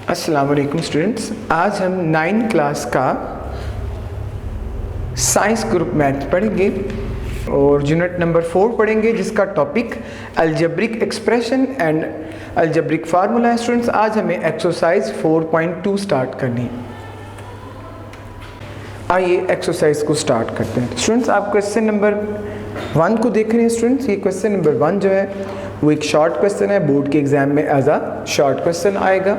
अस्सलाम वालेकुम स्टूडेंट्स, आज हम 9th क्लास का साइंस ग्रुप मैथ पढ़ेंगे और यूनिट नंबर 4 पढ़ेंगे जिसका topic algebraic expression and algebraic formula है। स्टूडेंट्स, आज हमें एक्सरसाइज 4.2 स्टार्ट करनी है। आइए एक्सरसाइज को स्टार्ट करते हैं। स्टूडेंट्स, आप क्वेश्चन नंबर 1 को देख रहे हैं। स्टूडेंट्स, ये क्वेश्चन नंबर 1 जो है वो एक शॉर्ट क्वेश्चन है, बोर्ड के एग्जाम में एज अ शॉर्ट क्वेश्चन आएगा।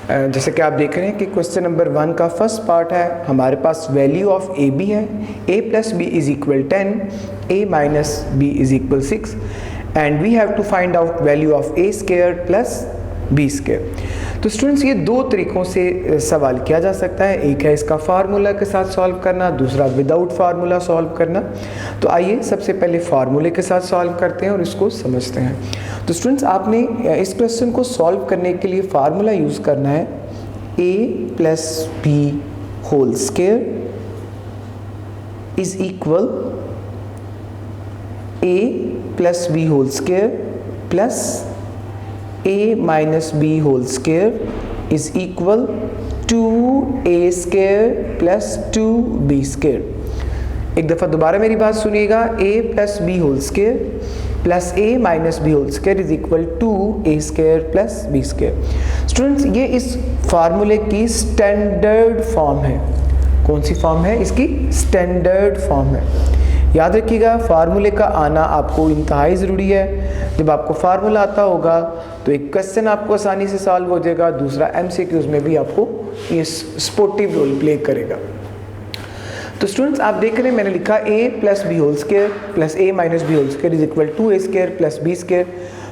जैसे कि आप देख रहे हैं कि क्वेश्चन नंबर 1 का फर्स्ट पार्ट है, हमारे पास वैल्यू ऑफ ए बी है, a plus b is equal 10, a minus b is equal 6 and we have to find out value of a square plus b square. तो students, ये दो तरीक़ों से सवाल किया जा सकता है। एक है इसका फार्मूला के साथ सॉल्व करना, दूसरा विदाउट फार्मूला सॉल्व करना। तो आइए सबसे पहले फार्मूले के साथ सॉल्व करते हैं और इसको समझते हैं। तो स्टूडेंट्स, आपने इस क्वेश्चन को सॉल्व करने के लिए फार्मूला यूज़ करना है a plus b whole square is equal a plus b whole square plus a minus b whole square is equal 2a square plus 2b square. एक दफ़ा दोबारा मेरी बात सुनिएगा, a plus b whole square plus a minus b whole square is equal 2a square plus b square. Students, ये इस फार्मूले की स्टैंडर्ड फॉर्म है। कौन सी फॉर्म है? इसकी स्टैंडर्ड फॉर्म है। याद रखिएगा, फार्मूले का आना आपको इंतहाई ज़रूरी है। जब आपको फार्मूला आता होगा तो एक क्वेश्चन आपको आसानी से सॉल्व हो जाएगा, दूसरा एमसीक्यूज़ में भी आपको ये स्पोर्टिव रोल प्ले करेगा। तो स्टूडेंट्स, आप देख रहे हैं मैंने लिखा a plus b whole square plus a minus b whole square is equal 2a square plus b square.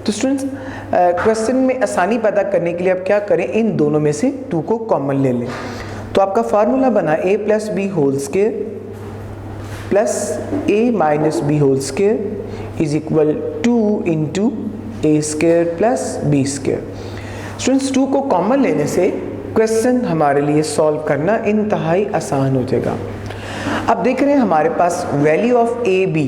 तो स्टूडेंट्स, क्वेश्चन में आसानी पैदा करने के लिए आप क्या करें, इन दोनों में से 2 को कॉमन ले लें। तो आपका फार्मूला बना a plus b whole square plus a minus b whole square is equal 2 into a square plus b square. Students, 2 को कॉमन लेने से क्वेश्चन हमारे लिए सॉल्व करना इंतहाई आसान हो जाएगा। अब देख रहे हैं हमारे पास वैल्यू ऑफ ए बी,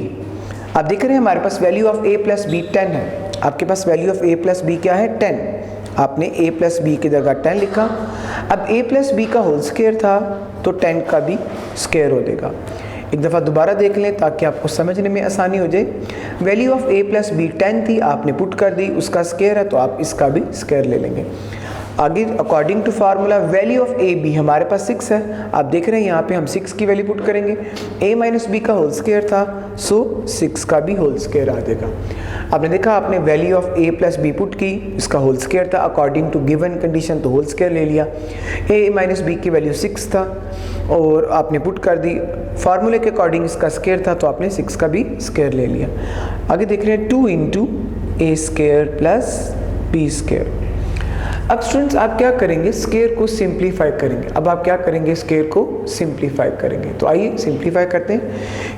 आप देख रहे हैं हमारे पास value of a plus B 10 है। आपके पास value of a plus B क्या है? 10। आपने a प्लस बी की जगह 10 लिखा। अब a प्लस बी का होल स्क्वायर था तो 10 का भी स्क्वायर हो जाएगा। एक दफ़ा दोबारा देख लें ताकि आपको समझने में आसानी हो जाए। Value of a plus B 10 थी, आपने पुट कर दी, उसका स्क्वायर है तो आप इसका भी स्क्वायर ले लेंगे। आगे according to formula value of A b हमारे पास 6 है। आप देख रहे हैं यहाँ पे हम 6 की वैल्यू पुट करेंगे। a माइनस बी का होल स्क्वायर था सो 6 का भी होल स्क्वायर आ जाएगा। आपने देखा, आपने value of a plus B put की, इसका होल स्क्वायर था अकॉर्डिंग टू गिवन कंडीशन, तो होल स्क्वायर ले लिया। a माइनस बी की वैल्यू 6 था और आपने पुट कर दी, फार्मूले के अकॉर्डिंग इसका स्क्वायर था तो आपने 6 का भी स्क्वायर ले लिया। आगे देख रहे हैं 2 into a square plus b square. अब स्टूडेंट्स, आप क्या करेंगे, स्क्वायर को सिंप्लीफाई करेंगे। अब आप क्या करेंगे, स्क्वायर को सिंप्लीफाई करेंगे। तो आइए सिंप्लीफाई करते हैं।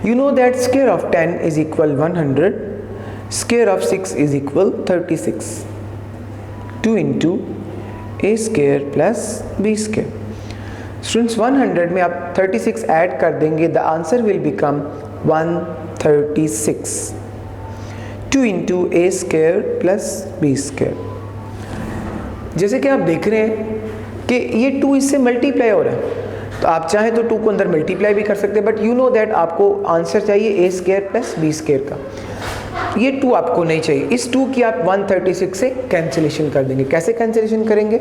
You know that square of 10 is equal 100, square of 6 is equal 36, 2 into a square plus b square. Students, 100 में आप 36 ऐड कर देंगे, the answer will become 136, 2 into a square plus b square. जैसे कि आप देख रहे हैं कि ये 2 इससे मल्टीप्लाई हो रहा है, तो आप चाहें तो 2 को अंदर मल्टीप्लाई भी कर सकते हैं, बट यू नो दैट आपको आंसर चाहिए a square plus b square का। ये 2 आपको नहीं चाहिए। इस 2 की आप 136 से कैंसिलेशन कर देंगे। कैसे कैंसिलेशन करेंगे?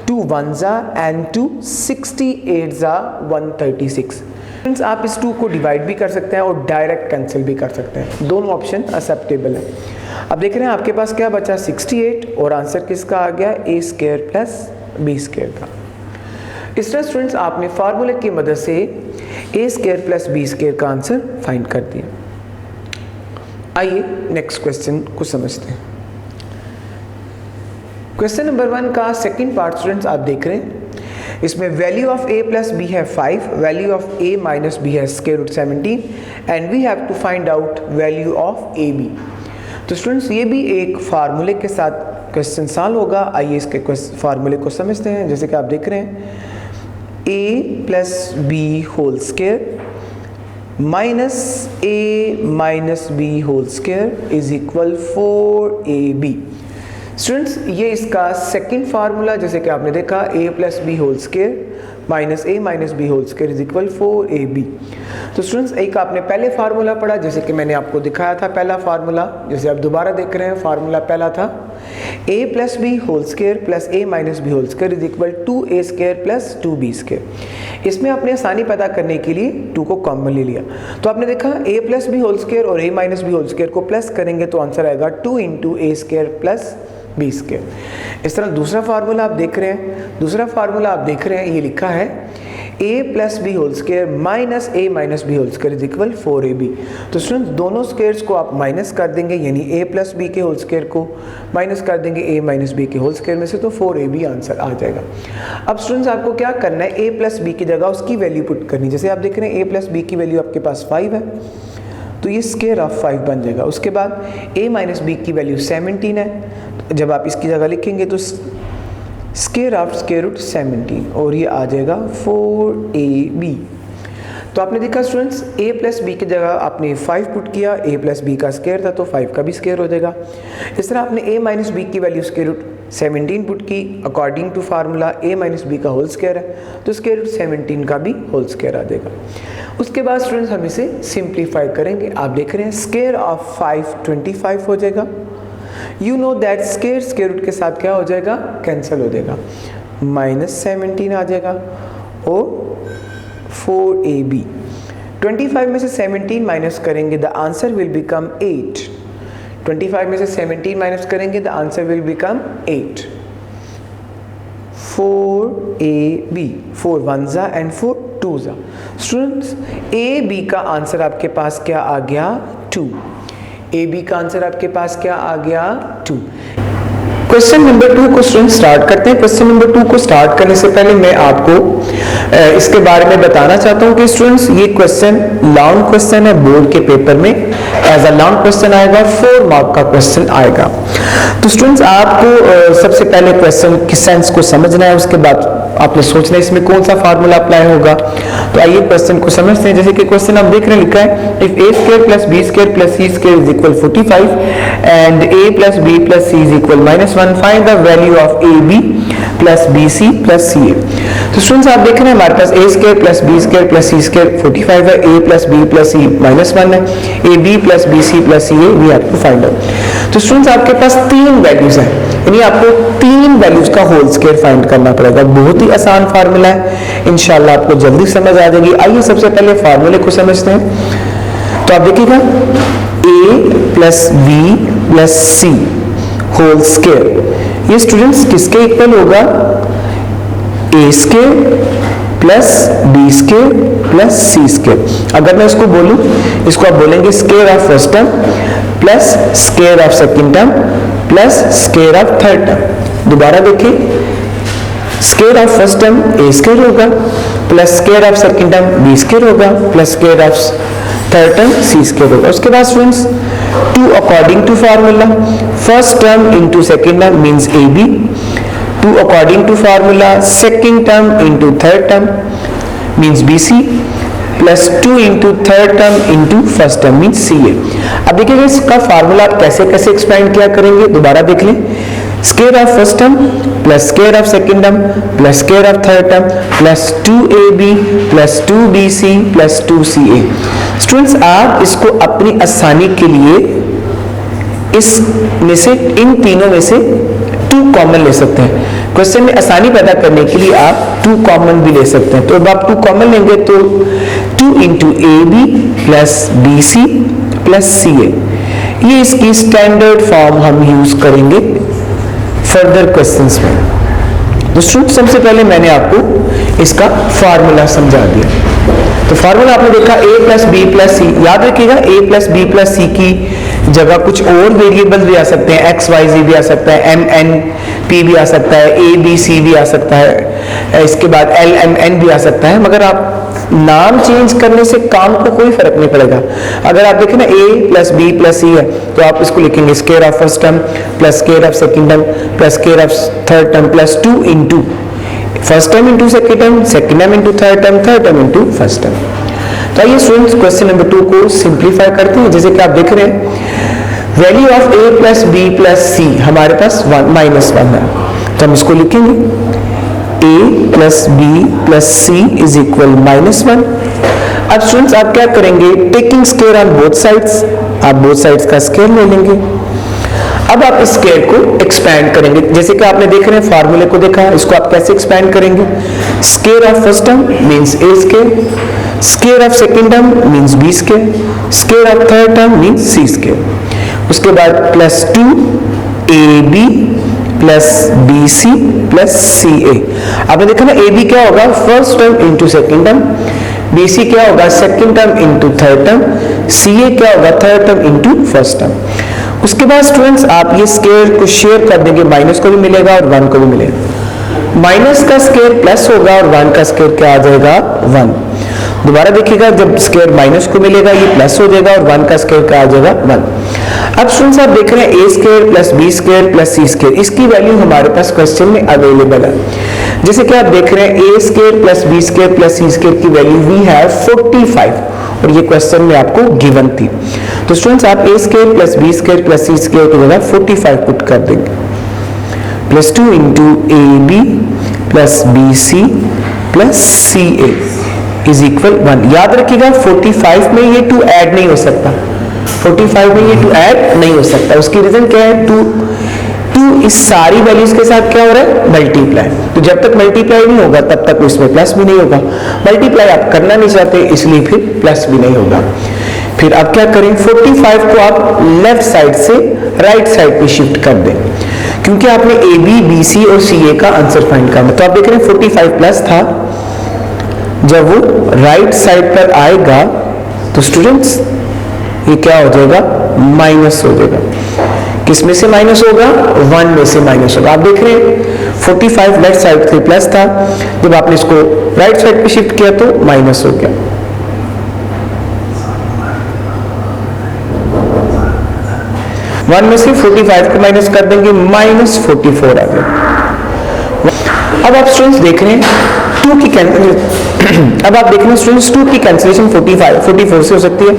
2 1 जा एंड 2 68 जा 136। फ्रेंड्स, आप इस 2 को डिवाइड भी कर सकते हैं और डायरेक्ट कैंसिल भी कर सकते हैं, दोनों ऑप्शन एक्सेप्टेबल है। अब देख रहे हैं आपके पास क्या बचा, 68, और आंसर किसका आ गया, a square plus b square का। इस तरह स्टूडेंट्स, आपने फार्मूले की मदद से a square plus b square का आंसर फाइंड कर दिया। आइए नेक्स्ट क्वेश्चन को समझते हैं। क्वेश्चन नंबर 1 का सेकंड पार्ट स्टूडेंट्स आप देख रहे हैं, इसमें value of a plus B है 5, value of a minus B है square root 17 and we have to find out value of a b। तो स्टूडेंट्स, ये भी एक फार्मूले के साथ क्वेश्चन सॉल्व होगा। आइए इसके फार्मूले को समझते हैं। जैसे कि आप देख रहे हैं, a plus b whole square minus a minus b whole square is equal 4ab। Students ये इसका सेकंड फार्मूला, जैसे कि आपने देखा a plus b whole square minus a minus b whole square is equal 4ab। तो students एक आपने पहले फार्मूला पढ़ा, जैसे कि मैंने आपको दिखाया था पहला फार्मूला, जैसे आप दोबारा देख रहे हैं। फार्मूला पहला था a plus b whole square plus a minus b whole square is equal 2a square plus 2b square. इसमें आपने आसानी पैदा करने के लिए 2 को कॉमन ले लिया। तो आपने देखा a plus b whole square और a minus b whole square को प्लस करेंगे तो आंसर आएगा 2 into a square plus b square. इस तरह दूसरा फार्मूला आप देख रहे हैं, ये लिखा है a plus b whole square minus a minus b whole square is equal 4ab। तो स्टूडेंट्स दोनों स्क्वायर्स को आप माइनस कर देंगे, यानी a प्लस बी के होल स्क्वायर को माइनस कर देंगे a माइनस बी के होल स्क्वायर में से, तो 4ab आंसर आ जाएगा। अब स्टूडेंट्स आपको क्या करना है, a प्लस बी की जगह उसकी वैल्यू पुट करनी। जैसे आप देख रहे हैं a प्लस बी की वैल्यू आपके पास 5 है, तो ये स्क्वायर ऑफ 5 बन जाएगा। उसके बाद a माइनस बी की वैल्यू 17 है, तो जब आप इसकी जगह लिखेंगे तो स्क्वायर ऑफ स्क्वायर रूट 17 और ये आ जाएगा 4ab। तो आपने देखा स्टूडेंट्स a प्लस बी की जगह आपने 5 पुट किया, a प्लस बी का स्क्वायर था तो 5 का भी स्क्वायर हो जाएगा। इस तरह आपने a माइनस बी की वैल्यू स्क्वायर रूट 17 पुट की, according to formula a minus b का होल स्क्वायर है तो स्क्वायर रूट 17 का भी होल स्क्वायर आ जाएगा। उसके बाद स्टूडेंट्स हम इसे सिंप्लीफाई करेंगे। आप देख रहे हैं स्क्वायर ऑफ 5 25 हो जाएगा। You know that square root के साथ क्या हो जाएगा, कैंसिल हो जाएगा, माइनस 17 आ जाएगा और 4ab। 25 में से 17 माइनस करेंगे द आंसर विल बिकम 8। 25 में से 17 माइनस करेंगे the answer will become 8। 4ab, 4 1 and 4 2। Students a b का आंसर आपके पास क्या आ गया, 2। ए बी का आंसर आपके पास क्या आ गया, 2। क्वेश्चन नंबर 2 को स्टूडेंट स्टार्ट करते हैं। क्वेश्चन नंबर 2 को स्टार्ट करने से पहले मैं आपको इसके बारे में बताना चाहता हूं कि स्टूडेंट्स ये क्वेश्चन लॉन्ग क्वेश्चन है, बोर्ड के पेपर में एज अ लॉन्ग क्वेश्चन आएगा, 4 मार्क का क्वेश्चन आएगा। तो स्टूडेंट्स आपको सबसे पहले क्वेश्चन की सेंस को समझना है, उसके बाद आपने सोचना है इसमें कौन सा फार्मूला अप्लाई होगा। तो आइए क्वेश्चन को समझते हैं। जैसे कि क्वेश्चन आप देख रहे हैं, लिखा है if a square plus b square plus c square is equal 45 and a plus b plus c is equal -1, find the value of ab plus bc plus ca। तो स्टूडेंट्स आप देख रहे हैं हमारे पास a square plus b square plus c square 45 है, a plus b plus c -1 है, ab plus bc plus ca भी आपको फाइंड आउट। तो स्टूडेंट्स आपके पास 3 वैल्यूज हैं, यानी आपको 3 वैल्यूज का होल स्क्वायर फाइंड करना पड़ेगा। बहुत ही आसान फार्मूला है, इंशाल्लाह आपको जल्दी समझ आ जाएगी। आइए सबसे पहले फार्मूले को समझते हैं। तो आप देखिएगा a plus b plus c whole square, ये स्टूडेंट्स किसके इक्वल होगा, a square plus b square plus c square. अगर मैं इसको बोलूं, इसको आप बोलेंगे square of first term plus square of second term plus square of third term. दोबारा देखिए, square of first term a square होगा plus square of second term b square होगा plus square of third term c square होगा। उसके बाद students 2 according to formula, first term into second term means ab, 2 according to formula second term into third term means bc plus 2 into third term into first term means ca। अब देखिएगा इसका formula आप कैसे कैसे expand किया करेंगे, दोबारा देख लें। Square of first term plus square of second term plus square of third term plus 2ab plus 2bc plus 2ca। Students आप इसको अपनी आसानी के लिए इसमें से, इन तीनों में से 2 कॉमन ले सकते हैं। क्वेश्चन में आसानी पैदा करने के लिए आप 2 कॉमन भी ले सकते हैं। तो अब आप 2 कॉमन लेंगे तो 2 into ab plus bc plus ca, ये इसकी स्टैंडर्ड फॉर्म हम यूज करेंगे फर्दर क्वेश्चंस में। तो स्टूडेंट सबसे पहले मैंने आपको इसका फार्मूला समझा दिया। तो फार्मूला आपने देखा a प्लस बी प्लस सी, याद रखिएगा a प्लस बी प्लस सी की जगह कुछ और वेरिएबल्स भी आ सकते हैं, एक्स वाई जी भी आ सकता है, एम एन पी भी आ सकता है, ए बी सी भी आ सकता है, इसके बाद एल एम एन भी आ सकता है। मगर आप नाम चेंज करने से काम को कोई फर्क नहीं पड़ेगा। अगर आप देखें ना a प्लस बी प्लस सी है तो आप इसको लिखेंगे square of first term plus square of second term plus square of third term plus 2 into first term into second term into third term into first term. तो आइए students question number 2 को simplify करते हैं। जैसे कि आप देख रहे हैं value of a plus B plus C हमारे पास -1 है, तो हम इसको लिखेंगे a plus B plus C is equal -1। अब स्टूडेंट्स आप क्या करेंगे, taking square on both sides, आप बोथ साइड्स का स्क्वायर ले लेंगे। अब आप इस स्क्वायर को एक्सपैंड करेंगे, जैसे कि आपने देख रहे हैं फॉर्मूले को देखा, इसको आप कैसे एक्सपैंड करेंगे, square of first term means a square, square of second term means b square, square of third term means c square. उसके बाद plus 2ab plus bc plus ca। आपने देखा ना ab क्या होगा, first term into second term, bc क्या होगा, second term into third term, ca क्या होगा, third term into first term. उसके बाद स्टूडेंट्स आप ये स्क्वायर को शेयर कर देंगे, माइनस को भी मिलेगा और 1 को भी मिलेगा। माइनस का स्क्वायर प्लस होगा और 1 का स्क्वायर क्या आ जाएगा, 1। दोबारा देखिएगा, जब स्क्वायर माइनस को मिलेगा ये प्लस हो जाएगा और 1 का स्क्वायर क्या आ जाएगा, 1। अब स्टूडेंट्स आप देख रहे हैं a square plus b square plus c square, इसकी वैल्यू हमारे पास क्वेश्चन में अवेलेबल है। जैसे कि आप देख रहे हैं a square plus b square plus c square की वैल्यू वी हैव 45 और ये क्वेश्चन में आपको गिवन थी। तो स्टूडेंट्स आप a square plus b square plus c square की जगह 45 पुट कर देंगे, plus 2 into ab plus bc plus ca is equal 1। याद रखिएगा 45 में ये 2 ऐड नहीं हो सकता, 45 में ये 2 ऐड नहीं हो सकता। उसकी रीजन क्या है, 2 इस सारी वैल्यूज के साथ क्या हो रहा है, मल्टीप्लाई। तो जब तक मल्टीप्लाई नहीं होगा तब तक इसमें प्लस भी नहीं होगा। मल्टीप्लाई आप करना नहीं चाहते इसलिए फिर प्लस भी नहीं होगा। फिर आप क्या करें, 45 को आप लेफ्ट साइड से राइट साइड पे शिफ्ट कर दें, क्योंकि आपने ए बी बी सी और सी ए का आंसर फाइंड करना। तो आप देख रहे हैं 45 प्लस था, जब वो राइट साइड पर आएगा तो स्टूडेंट्स ये क्या हो जाएगा, माइनस हो जाएगा। किस में से माइनस होगा, 1 में से माइनस होगा। आप देख रहे हैं 45 लेफ्ट साइड से प्लस था, जब आपने इसको राइट साइड पे शिफ्ट किया तो माइनस हो गया। वन में से 45 को माइनस कर देंगे, -44 आ गया। अब आप स्टूडेंट्स देख रहे हैं 2 की अब आप देख रहे हैं स्टूडेंट्स 2 की कैंसिलेशन 44 से हो सकती है।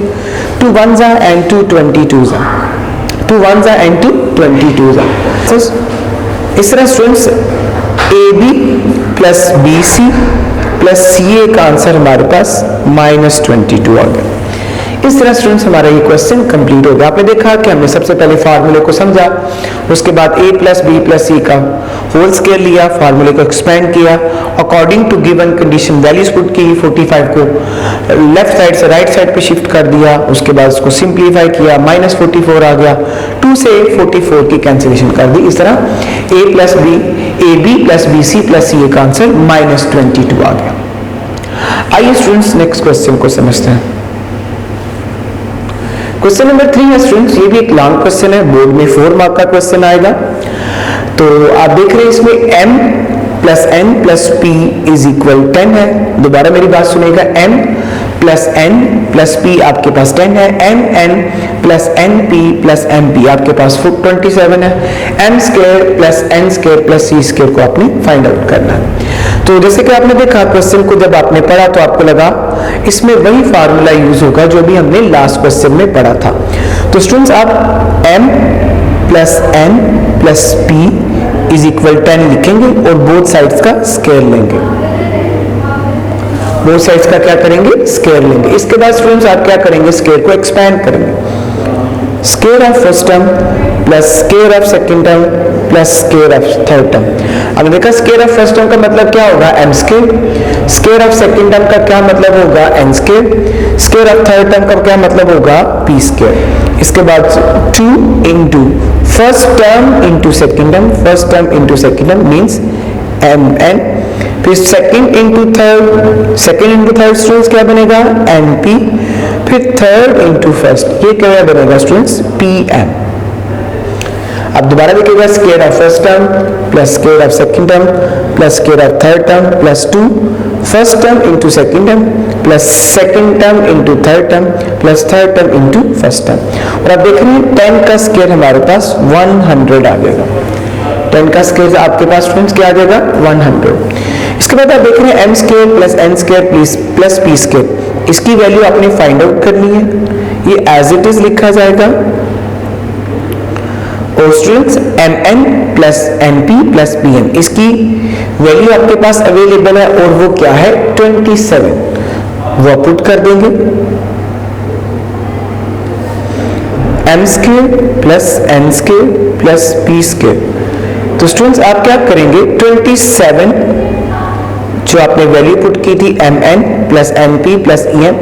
2 1s and 2 22s, 2 1s and 2 22s। इस तरह students AB plus BC plus CA का आंसर हमारे पास -22 आ गया। इस तरह स्टूडेंट्स हमारा ये क्वेश्चन कंप्लीट हो गया। आपने देखा कि हमने सबसे पहले फार्मूले को समझा, उसके बाद a प्लस बी प्लस सी का होल स्क्वायर लिया, फार्मूले को एक्सपेंड किया, according to given condition values put की, 45 को लेफ्ट साइड से राइट साइड पे शिफ्ट कर दिया, उसके बाद उसको सिंप्लीफाई किया, -44 आ गया, 2 से 44 की कैंसिलेशन कर दी। इस तरह a plus B plus B C plus सी का आंसर -22 आ गया। आइए स्टूडेंट्स नेक्स्ट क्वेश्चन को समझते हैं। क्वेश्चन नंबर 3 है स्टूडेंट्स, ये भी एक लॉन्ग क्वेश्चन है, बोर्ड में 4 मार्क का क्वेश्चन आएगा। तो आप देख रहे हैं इसमें m plus n plus p is equal 10 है। दोबारा मेरी बात सुनिएगा, m plus n plus p आपके पास 10 है, mn plus np plus mp आपके पास 27 है, m square plus n square plus c square को आपने फाइंड आउट करना है। तो जैसे कि आपने देखा क्वेश्चन को जब आपने पढ़ा तो आपको लगा इसमें वही फार्मूला यूज होगा जो भी हमने लास्ट क्वेश्चन में पढ़ा था। तो स्टूडेंट्स आप m plus n plus p is equal 10 लिखेंगे और बोथ साइड्स का स्क्वायर लेंगे, बोथ साइड्स का क्या करेंगे, स्क्वायर लेंगे। इसके बाद स्टूडेंट्स आप क्या करेंगे, स्क्वायर को एक्सपैंड करेंगे, square of first term plus square of second term plus square of third term. अब देखा स्क्वायर ऑफ फर्स्ट टर्म का मतलब क्या होगा, m square, square of second term का क्या मतलब होगा, n square, square of third term का क्या मतलब होगा, p स्क्वायर। इसके बाद 2 into first term into second term, first term into second term means mn, फिर सेकंड इंटू थर्ड स्टूडेंट्स क्या बनेगा, np, फिर थर्ड इंटू फर्स्ट ये क्या बनेगा स्टूडेंट्स, pm। अब दोबारा देखिएगा, square of first term plus square of second term plus square of third term plus 2 first term into second term plus second term into third term plus third term into first term. और अब देख रहे हैं 10 का square हमारे पास 100 आ जाएगा, 10 का square आपके पास स्टूडेंट्स क्या आ जाएगा, 100। इसके बाद आप देख रहे हैं m square plus n square plus p square, इसकी वैल्यू आपने फाइंड आउट करनी है। ये एज इट इज लिखा जाएगा और students mn plus np plus pn, इसकी वैल्यू आपके पास अवेलेबल है और वो क्या है 27, वो पुट कर देंगे। m square plus n square plus p square. तो स्टूडेंट्स आप क्या करेंगे, 27 जो आपने वैल्यू पुट की थी mn plus np plus en,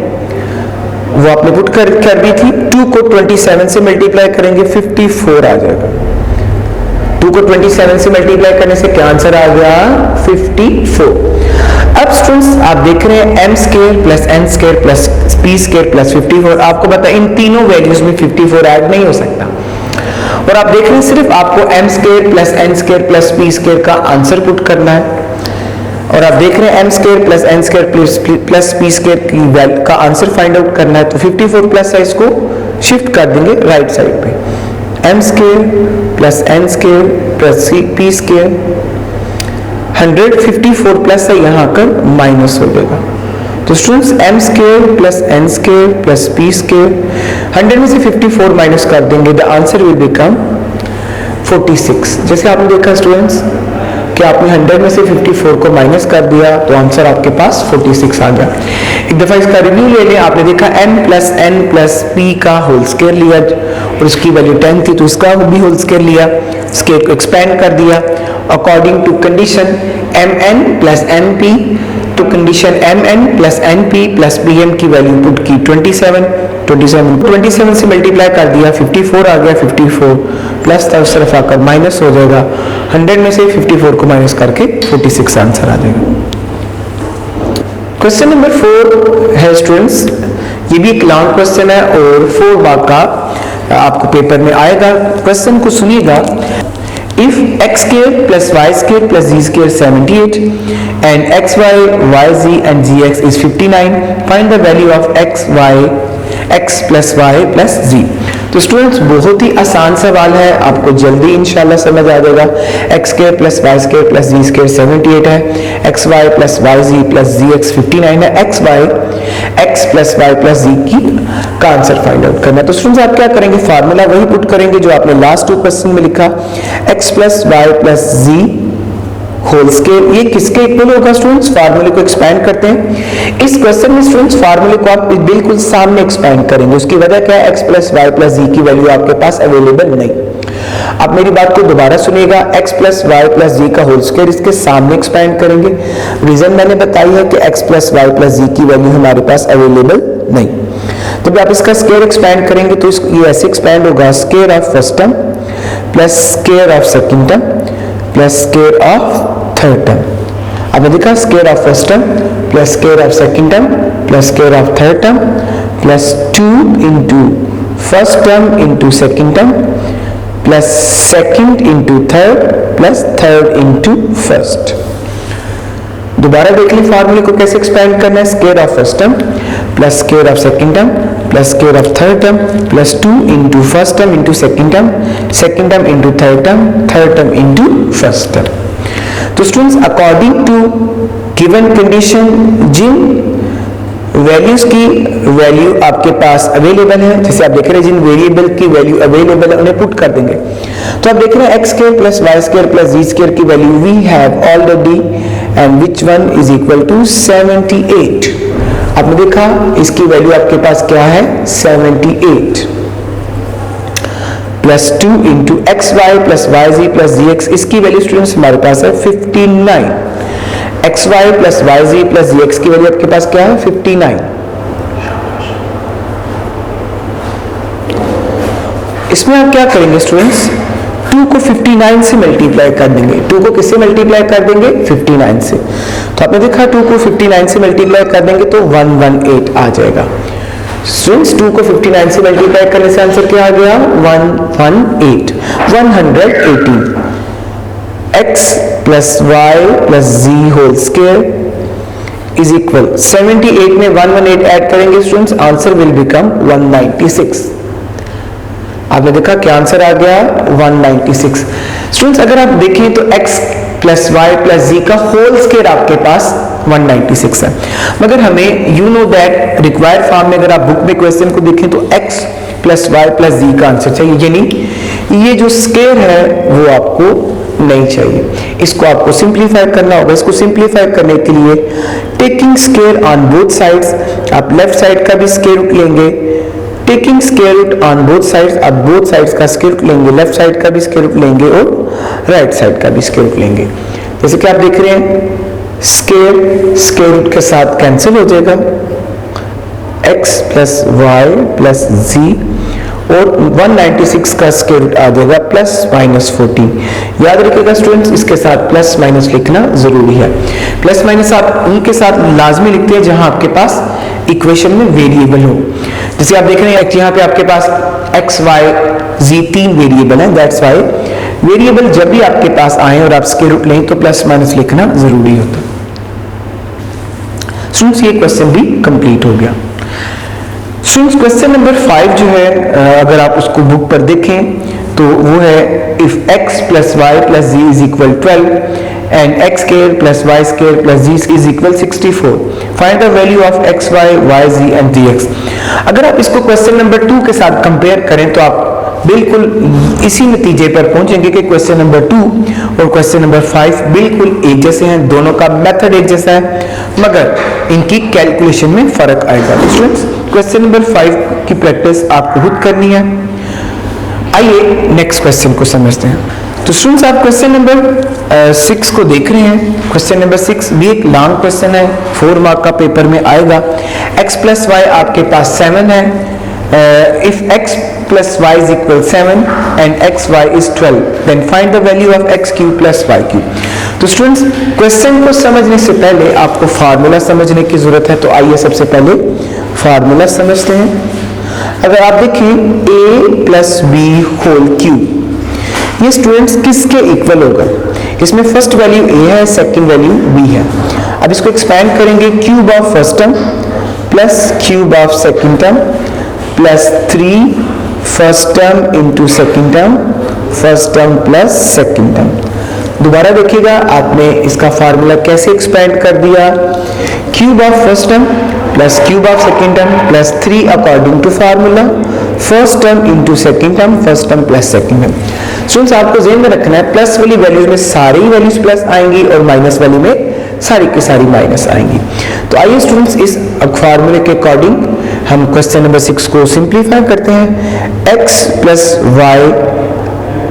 वो आपने पुट कर दी थी। 2 को 27 से मल्टीप्लाई करेंगे 54 आ जाएगा। 2 को 27 से मल्टीप्लाई करने से क्या आंसर आ गया 54। अब स्टूडेंट्स आप देख रहे हैं m square plus n square plus p square plus 54, आपको पता है इन तीनों वैल्यूज में 54 ऐड नहीं हो सकता, और आप देख रहे हैं सिर्फ आपको m square plus n square plus p square का आंसर पुट करना है, और आप देख रहे हैं m square plus n square plus p square की वैल्यू का आंसर फाइंड आउट करना है। तो 54 प्लस है, इसको शिफ्ट कर देंगे राइट साइड पे, m square plus n square plus p square 154 plus है, यहाँ आकर माइनस हो जाएगा। तो students m square plus n square plus p square 100 में से 54 माइनस कर देंगे, द आंसर विल बिकम 46। जैसे आपने देखा स्टूडेंट्स कि आपने 100 में से 54 को माइनस कर दिया तो आंसर आपके पास 46 आ गया। एक दफा इसका रिव्यू ले लें। आपने देखा m plus n plus p का होल स्क्वायर लिया और उसकी वैल्यू 10 थी तो उसका भी होल स्क्वायर लिया, स्क्वायर को एक्सपेंड कर दिया according to condition mn plus np, तो condition mn plus np plus pn की वैल्यू पुट की 27 से मल्टीप्लाई कर दिया 54 आ गया, 54 प्लस था उस तरफ आकर माइनस हो जाएगा, 100 में से 54 को माइनस करके 46 आंसर आ जाएगा। क्वेश्चन नंबर 4 है स्टूडेंट्स, ये भी एक लॉन्ग क्वेश्चन है और 4 मार्क का आपको पेपर में आएगा। क्वेश्चन को सुनिएगा। If x square plus y square plus z square 78 and xy, yz and gx is 59, find the value of x plus y plus z। तो स्टूडेंट्स बहुत ही आसान सवाल है, आपको जल्दी इंशाल्लाह समझ आ जाएगा। x square plus y square plus z square 78 है, xy plus yz plus gx 59 है, x plus y plus z की का आंसर फाइंड आउट करना है। तो स्टूडेंट्स आप क्या करेंगे, फार्मूला वही पुट करेंगे जो आपने लास्ट 2 क्वेश्चन में लिखा, x plus y plus z whole square, ये किसके इक्वल होगा स्टूडेंट्स, फार्मूले को एक्सपेंड करते हैं। इस क्वेश्चन में स्टूडेंट्स फार्मूले को आप बिल्कुल सामने एक्सपेंड करेंगे, उसकी वजह क्या है, x प्लस वाई प्लस जी की वैल्यू आपके पास अवेलेबल नहीं। आप मेरी बात को दोबारा सुनिएगा, x प्लस वाई प्लस जी का होल स्क्वायर इसके सामने एक्सपेंड करेंगे। रीजन मैंने बताई है कि x प्लस वाई प्लस जी की वैल्यू हमारे पास अवेलेबल नहीं, तो आप इसका स्क्वायर एक्सपेंड करेंगे तो ये ऐसे एक्सपेंड होगा, square of first term plus square of second term plus square of third term. आपने देखा square of first term plus square of second term plus square of third term plus 2 into first term into second term plus second into third plus third into first. दोबारा देख ली फार्मूले को कैसे expand करना है, square of first term plus square of second term plus square of third term plus 2 into first term into second term into third term into first term. तो students according to given condition जिन values की value आपके पास available है, जैसे आप देख रहे हैं जिन वेरिएबल की वैल्यू अवेलेबल है उन्हें पुट कर देंगे। तो आप देख रहे हैं x square plus Y square plus Z square की value we have already and which one is equal to 78। आपने देखा इसकी वैल्यू आपके पास क्या है 78 plus 2 into X Y plus Y Z plus Z X, इसकी वैल्यू स्टूडेंट्स हमारे पास है 59। X Y plus Y Z plus Z X की वैल्यू आपके पास क्या है 59। इसमें आप क्या करेंगे स्टूडेंट्स, 2 को 59 से मल्टीप्लाई कर देंगे। 2 को किससे मल्टीप्लाई कर देंगे 59 से। तो आपने देखा 2 को 59 से मल्टीप्लाई कर देंगे तो 118 आ जाएगा। स्टूडेंट्स 2 को 59 से मल्टीप्लाई करने से आंसर क्या आ गया 118 x plus y plus z whole square is equal 78 में 118 ऐड करेंगे स्टूडेंट्स, आंसर विल बिकम 196। आपने देखा क्या आंसर आ गया 196। स्टूडेंट्स अगर आप देखें तो x प्लस वाई प्लस जी का होल स्क्वायर आपके पास 196 है, मगर हमें you know that required form में अगर आप बुक में क्वेश्चन को देखें तो x प्लस वाई प्लस जी का आंसर चाहिए, यानी ये जो स्क्वायर है वो आपको नहीं चाहिए, इसको आपको सिंप्लीफाई करना होगा। इसको सिंप्लीफाई करने के लिए taking square on both sides, आप लेफ्ट साइड का भी स्क्वायर रूट लेंगे, taking square root on both sides, आप बोथ साइड्स का स्क्वायर रूट लेंगे, लेफ्ट साइड का भी स्क्वायर रूट लेंगे और राइट साइड का भी स्क्वायर रूट लेंगे। जैसे कि आप देख रहे हैं स्क्वायर रूट के साथ कैंसिल हो जाएगा, x प्लस वाई प्लस जी, और 196 का स्क्वायर रूट आ जाएगा प्लस माइनस 14। याद रखिएगा स्टूडेंट्स, इसके साथ प्लस माइनस लिखना जरूरी है। प्लस माइनस आप उनके साथ लाजमी लिखते हैं जहां आपके पास इक्वेशन में वेरिएबल हो। जैसे आप देख रहे हैं यहाँ पे आपके पास x y z 3 वेरिएबल है, दैट्स वाई वेरिएबल जब भी आपके पास आए और आप स्क्वायर रूट लें तो प्लस माइनस लिखना जरूरी होता है। स्टूडेंट्स ये क्वेश्चन भी कंप्लीट हो गया। स्टूडेंट्स क्वेश्चन नंबर 5 जो है, अगर आप उसको बुक पर देखें तो वो है if x plus y plus z is equal 12 and x square plus Y square plus z is equal 64, find the value of x y y z and z x. अगर आप इसको क्वेश्चन नंबर 2 के साथ compare करें तो आप बिल्कुल इसी नतीजे पर पहुंचेंगे कि क्वेश्चन नंबर 2 और क्वेश्चन नंबर 5 बिल्कुल एक जैसे हैं, दोनों का मेथड एक जैसा है, मगर इनकी कैलकुलेशन में फर्क आएगा। तो स्टूडेंट्स क्वेश्चन नंबर 5 की प्रैक्टिस आपको खुद करनी है। आइए नेक्स्ट क्वेश्चन को समझते हैं। तो स्टूडेंट्स आप क्वेश्चन नंबर 6 को देख रहे हैं। क्वेश्चन नंबर 6 भी एक लॉन्ग क्वेश्चन है, 4 मार्क का पेपर में आएगा। x प्लस वाई आपके पास 7 है, if x plus y is equal 7 and x y is 12 then find the value of x cube plus y cube. तो स्टूडेंट्स क्वेश्चन को समझने से पहले आपको फार्मूला समझने की जरूरत है, तो आइए सबसे पहले फार्मूला समझते हैं। अगर आप देखें a plus b whole cube, ये स्टूडेंट्स किसके इक्वल होगा? इसमें फर्स्ट वैल्यू a है, सेकंड वैल्यू b है। अब इसको एक्सपेंड करेंगे, cube of first term plus cube of second term plus 3 first term into second term, first term plus second term. दोबारा देखिएगा आपने इसका फार्मूला कैसे एक्सपेंड कर दिया, cube of first term plus cube of second term plus 3 according to formula, first term into second term, first term plus second term. Students आपको ध्यान में रखना है प्लस वाली वैल्यूज में सारी वैल्यूज प्लस आएंगी और माइनस वाली में सारी की सारी माइनस आएंगी। तो आइए स्टूडेंट्स इस फार्मूले के अकॉर्डिंग हम क्वेश्चन नंबर 6 को सिंप्लीफाई करते हैं। x प्लस वाई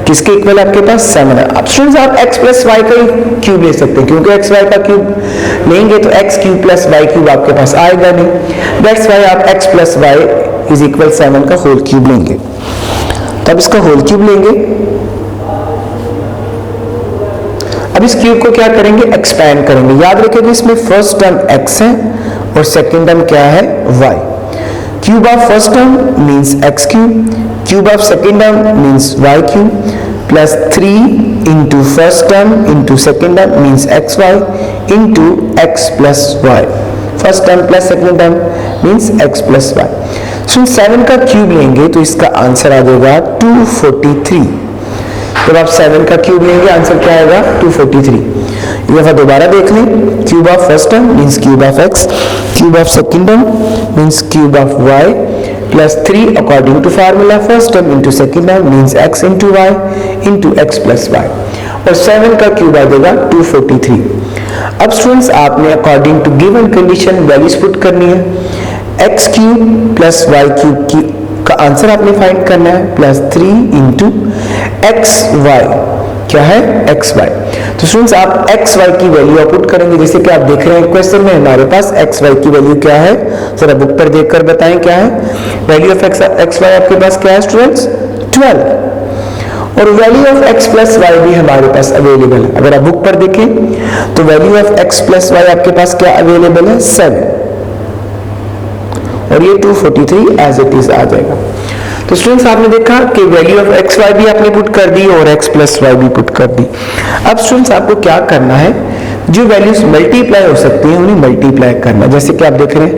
किसके इक्वल आपके पास 7 है। अब स्टूडेंट्स आप x प्लस वाई का क्यूब ले सकते हैं, क्योंकि x वाई का क्यूब लेंगे तो x cube plus y cube आपके पास आएगा नहीं, दैट्स वाई आप x plus y is equal 7 का होल क्यूब लेंगे। तब इसका होल क्यूब लेंगे। अब इस क्यूब को क्या करेंगे, एक्सपैंड करेंगे। याद रखिएगा इसमें फर्स्ट टर्म x है और सेकंड टर्म क्या है, y। Cube of first term means x cube, cube of second term means y cube, plus 3 into first term into second term means xy into x plus y, first term plus second term means x plus y। सो 7 का cube लेंगे तो इसका answer आ जाएगा 243। जब आप 7 का cube लेंगे आंसर क्या आएगा, 243। ये दफा दोबारा देख लें, cube of first term means cube of x, cube of second term means cube of y, plus 3 according to formula first term into second term means x into y into x plus y, और 7 का cube आ जाएगा 243। अब students आपने according to given condition values put करनी है। x cube plus y cube की का answer आपने फाइंड करना है, प्लस 3 इंटू एक्स वाई, क्या है एक्स वाई। तो स्टूडेंट्स आप एक्स वाई की वैल्यू आप पुट करेंगे, जैसे कि आप देख रहे हैं क्वेश्चन में हमारे पास एक्स वाई की वैल्यू क्या है, जरा बुक पर देखकर बताएं क्या है। वैल्यू ऑफ एक्स वाई आपके पास क्या है स्टूडेंट्स, 12, और value of x plus y भी हमारे पास अवेलेबल है। अगर आप बुक पर देखें तो value of x plus y आपके पास क्या अवेलेबल है, 7, और ये 243 एज इट इज आ जाएगा। तो स्टूडेंट्स आपने देखा कि वैल्यू ऑफ एक्स वाई भी आपने पुट कर दी और एक्स प्लस वाई भी पुट कर दी। अब स्टूडेंट्स आपको क्या करना है, जो वैल्यूज मल्टीप्लाई हो सकती हैं उन्हें मल्टीप्लाई करना। जैसे कि आप देख रहे हैं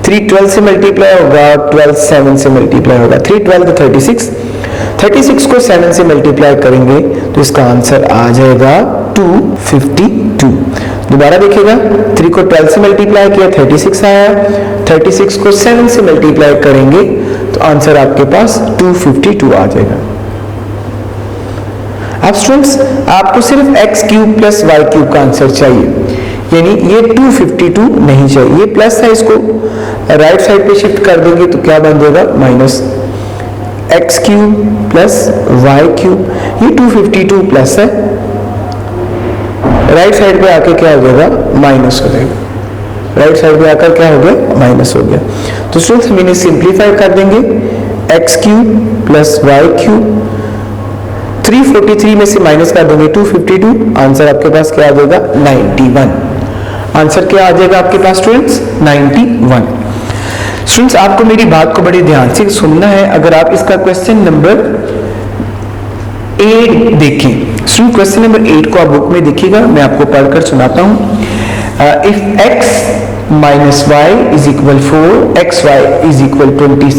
3 12 से मल्टीप्लाई होगा, 12 7 से मल्टीप्लाई होगा, 3 12 तो 36, 36 को 7 से मल्टीप्लाई करेंगे तो इसका आंसर आ जाएगा 252। दोबारा देखिएगा 3 को 12 से मल्टीप्लाई किया 36 आया, 36 को 7 से मल्टीप्लाई करेंगे तो आंसर आपके पास 252 आ जाएगा। अब स्टूडेंट्स आपको सिर्फ x cube plus y cube का आंसर चाहिए, यानी ये 252 नहीं चाहिए, ये प्लस है, इसको राइट साइड पे शिफ्ट कर देंगे तो क्या बन जाएगा minus x cube plus y cube, ये 252 प्लस है, राइट साइड पे आके क्या हो जाएगा माइनस हो जाएगा, राइट साइड पे आकर क्या हो गया माइनस हो गया। तो स्टूडेंट्स हम इन्हें सिंप्लीफाई कर देंगे, x cube plus y cube, 343 में से माइनस कर देंगे 252, आंसर आपके पास क्या आ जाएगा 91, आंसर क्या आ जाएगा आपके पास स्टूडेंट्स 91। स्टूडेंट्स आपको मेरी बात को बड़े ध्यान से सुनना है। अगर आप इसका क्वेश्चन नंबर 8 देखें, स्टूडेंट क्वेश्चन नंबर 8 को आप बुक में देखिएगा, मैं आपको पढ़कर सुनाता हूं। If x minus y is equal 4, x y is equal 21,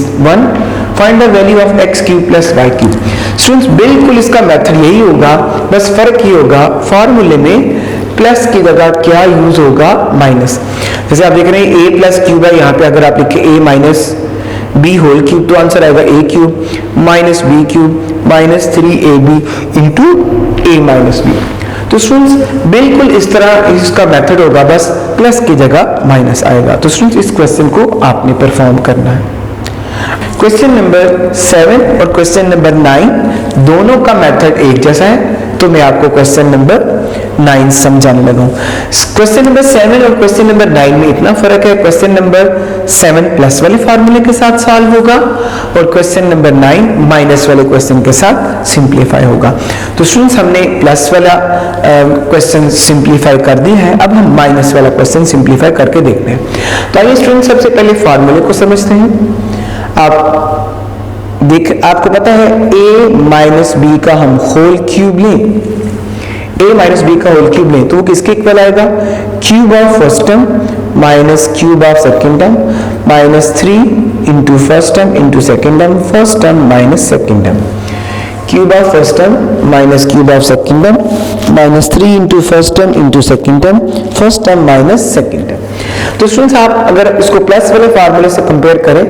find the value of x cube plus y cube. Students बिल्कुल इसका मेथड यही होगा, बस फर्क ये होगा फॉर्मूले में प्लस की जगह क्या यूज होगा माइनस। जैसे आप देख रहे हैं a प्लस क्यूब है, यहाँ पे अगर आप लिखे a minus b whole cube तो आंसर आएगा a cube minus b cube minus 3ab into a minus b. तो स्टूडेंट्स बिल्कुल इस तरह इसका मेथड होगा, बस प्लस की जगह माइनस आएगा। तो स्टूडेंट्स इस क्वेश्चन को आपने परफॉर्म करना है। क्वेश्चन नंबर 7 और क्वेश्चन नंबर 9 दोनों का मेथड एक जैसा है, तो मैं आपको क्वेश्चन नंबर 9 समझाने लगा हूं। क्वेश्चन नंबर 7 और क्वेश्चन नंबर 9 में इतना फर्क है, क्वेश्चन नंबर 7 प्लस वाले फार्मूले के साथ सॉल्व होगा और क्वेश्चन नंबर 9 माइनस वाले क्वेश्चन के साथ सिंप्लीफाई होगा। तो स्टूडेंट्स हमने प्लस वाला क्वेश्चन सिंप्लीफाई कर दिया है, अब हम माइनस वाला क्वेश्चन सिंप्लीफाई करके देखते हैं। तो आइए स्टूडेंट्स सबसे पहले फार्मूले को समझते हैं। आपको पता है a माइनस बी का हम होल क्यूब लें, a माइनस बी का होल क्यूब लें तो वो किसके इक्वल आएगा, cube of first term minus cube of second term minus 3 into first term into second term, first term minus second term, cube of first term minus cube of second term minus 3 into first term into second term, first term minus second term. तो students आप अगर इसको plus वाले फार्मूले से compare करें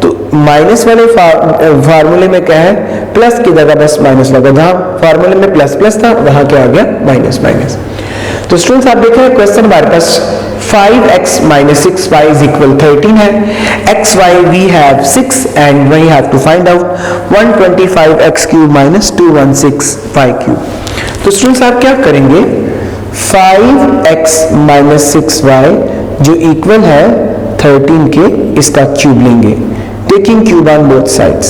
तो minus वाले फार्मूले में क्या है, प्लस की जगह बस माइनस लगा, जहां फार्मूले में प्लस प्लस था वहां क्या आ गया माइनस माइनस। तो स्टूडेंट्स आप देखें क्वेश्चन हमारे पास 5x minus 6y is equal 13 है, xy we have 6 and we have to find out 125x cube minus 216y cube। तो स्टूडेंट्स आप क्या करेंगे, 5x minus 6y जो इक्वल है 13 के, इसका क्यूब लेंगे, taking cube on both sides.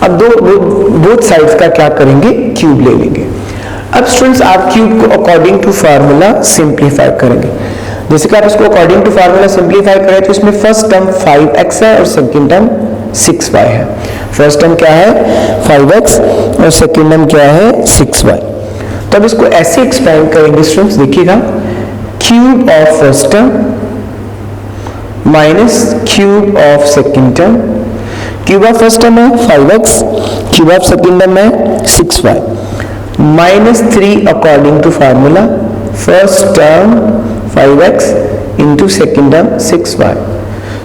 अब बोथ साइड्स का क्या करेंगे, क्यूब ले लेंगे। अब स्टूडेंट्स आप क्यूब को अकॉर्डिंग टू फार्मूला सिंप्लीफाई करेंगे। जैसे कि आप इसको अकॉर्डिंग टू फार्मूला सिंप्लीफाई करें तो इसमें फर्स्ट टर्म 5x है और सेकंड टर्म 6y है। फर्स्ट टर्म क्या है 5x और सेकंड टर्म क्या है 6y। तो अब इसको ऐसे एक्सपेंड करेंगे स्टूडेंट्स, देखिएगा cube of first term minus cube of second term, cube of first term है 5x, cube of second term है 6y minus 3 according to formula, first term 5x into second term 6y।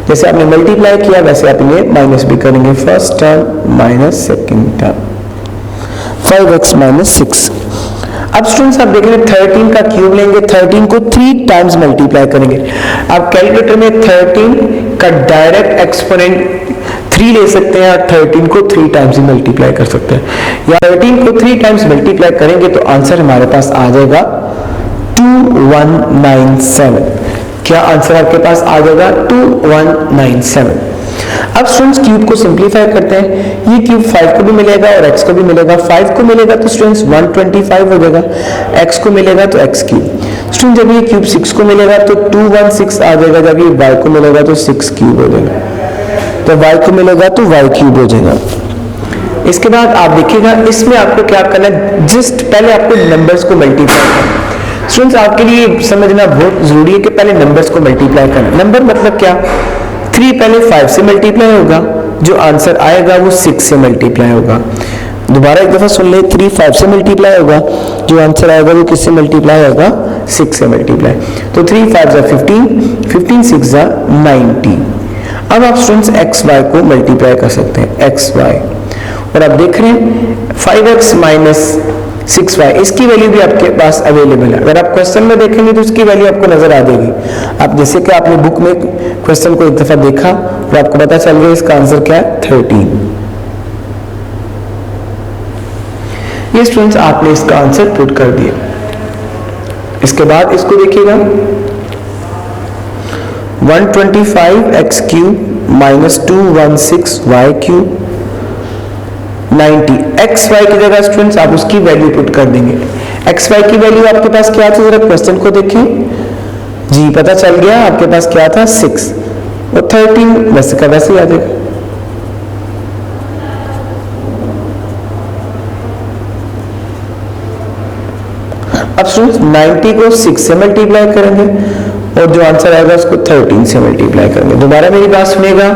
जैसे आपने multiply किया वैसे आप इन्हें minus भी करेंगे, first term minus second term 5x minus 6। अब स्टूडेंट्स आप देख रहे हैं 13 का क्यूब लेंगे, 13 को 3 टाइम्स मल्टीप्लाई करेंगे। आप कैलकुलेटर में 13 का डायरेक्ट एक्सपोनेंट 3 ले सकते हैं और 13 को 3 टाइम्स ही मल्टीप्लाई कर सकते हैं। या 13 को 3 टाइम्स मल्टीप्लाई करेंगे तो आंसर हमारे पास आ जाएगा 2197। क्या आंसर आपके पास आ जाएगा 2197। अब स्टूडेंट्स क्यूब को सिंप्लीफाई करते हैं, ये क्यूब 5 को भी मिलेगा और x को भी मिलेगा। 5 को मिलेगा तो स्टूडेंट्स 125 हो जाएगा, x को मिलेगा तो x क्यूब। स्टूडेंट जब ये क्यूब 6 को मिलेगा तो 216 आ जाएगा, जब ये y को मिलेगा तो 6 क्यूब हो जाएगा, तो y को मिलेगा तो y क्यूब हो जाएगा। इसके बाद आप देखिएगा इसमें आपको क्या करना है, जस्ट पहले आपको नंबर्स को मल्टीप्लाई करना। स्टूडेंट्स आपके लिए समझना बहुत जरूरी है कि पहले नंबर्स को मल्टीप्लाई करना। नंबर मतलब क्या, 3 पहले 5 से मल्टीप्लाई होगा, जो आंसर आएगा वो 6 से मल्टीप्लाई होगा। दोबारा एक दफा सुन ले, 3 5 से मल्टीप्लाई होगा, जो आंसर आएगा वो किससे मल्टीप्लाई होगा 6 से मल्टीप्लाई। तो 3 5 15, 15 6 90। अब आप स्टूडेंट्स एक्स वाई को मल्टीप्लाई कर सकते हैं, एक्स वाई और आप देख रहे हैं 5x माइनस 6y, इसकी वैल्यू भी आपके पास अवेलेबल है। अगर आप क्वेश्चन में देखेंगे तो इसकी वैल्यू आपको नजर आ जाएगी। आप जैसे कि आपने बुक में क्वेश्चन को एक दफा देखा और आपको पता चल गया इसका आंसर क्या है 13। ये स्टूडेंट्स आपने इसका आंसर पुट कर दिया। इसके बाद इसको देखिएगा 125x cube minus 216y cube 90। X y की जगह स्टूडेंट्स आप उसकी वैल्यू पुट कर देंगे। एक्स वाई की वैल्यू आपके पास क्या थी, जरा क्वेश्चन को देखें जी, पता चल गया आपके पास क्या था 6 और 13 वैसे का वैसे ही आ जाएगा। अब स्टूडेंट्स 90 को 6 से मल्टीप्लाई करेंगे और जो आंसर आएगा उसको 13 से मल्टीप्लाई करेंगे। दोबारा मेरी बात सुनिएगा,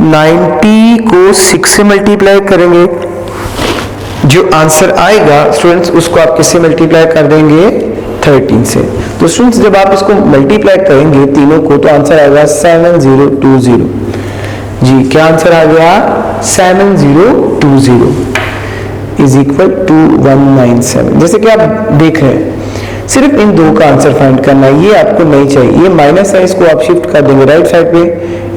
90 को 6 से मल्टीप्लाई करेंगे, जो आंसर आएगा स्टूडेंट्स उसको आप किससे मल्टीप्लाई कर देंगे 13 से। तो स्टूडेंट्स जब आप इसको मल्टीप्लाई करेंगे तीनों को तो आंसर आएगा 7020 जी। क्या आंसर आ गया 7020 इज इक्वल टू 197। जैसे कि आप देख रहे हैं सिर्फ इन दो का आंसर फाइंड करना है, ये आपको नहीं चाहिए। ये माइनस है, इसको आप शिफ्ट कर देंगे राइट साइड पे,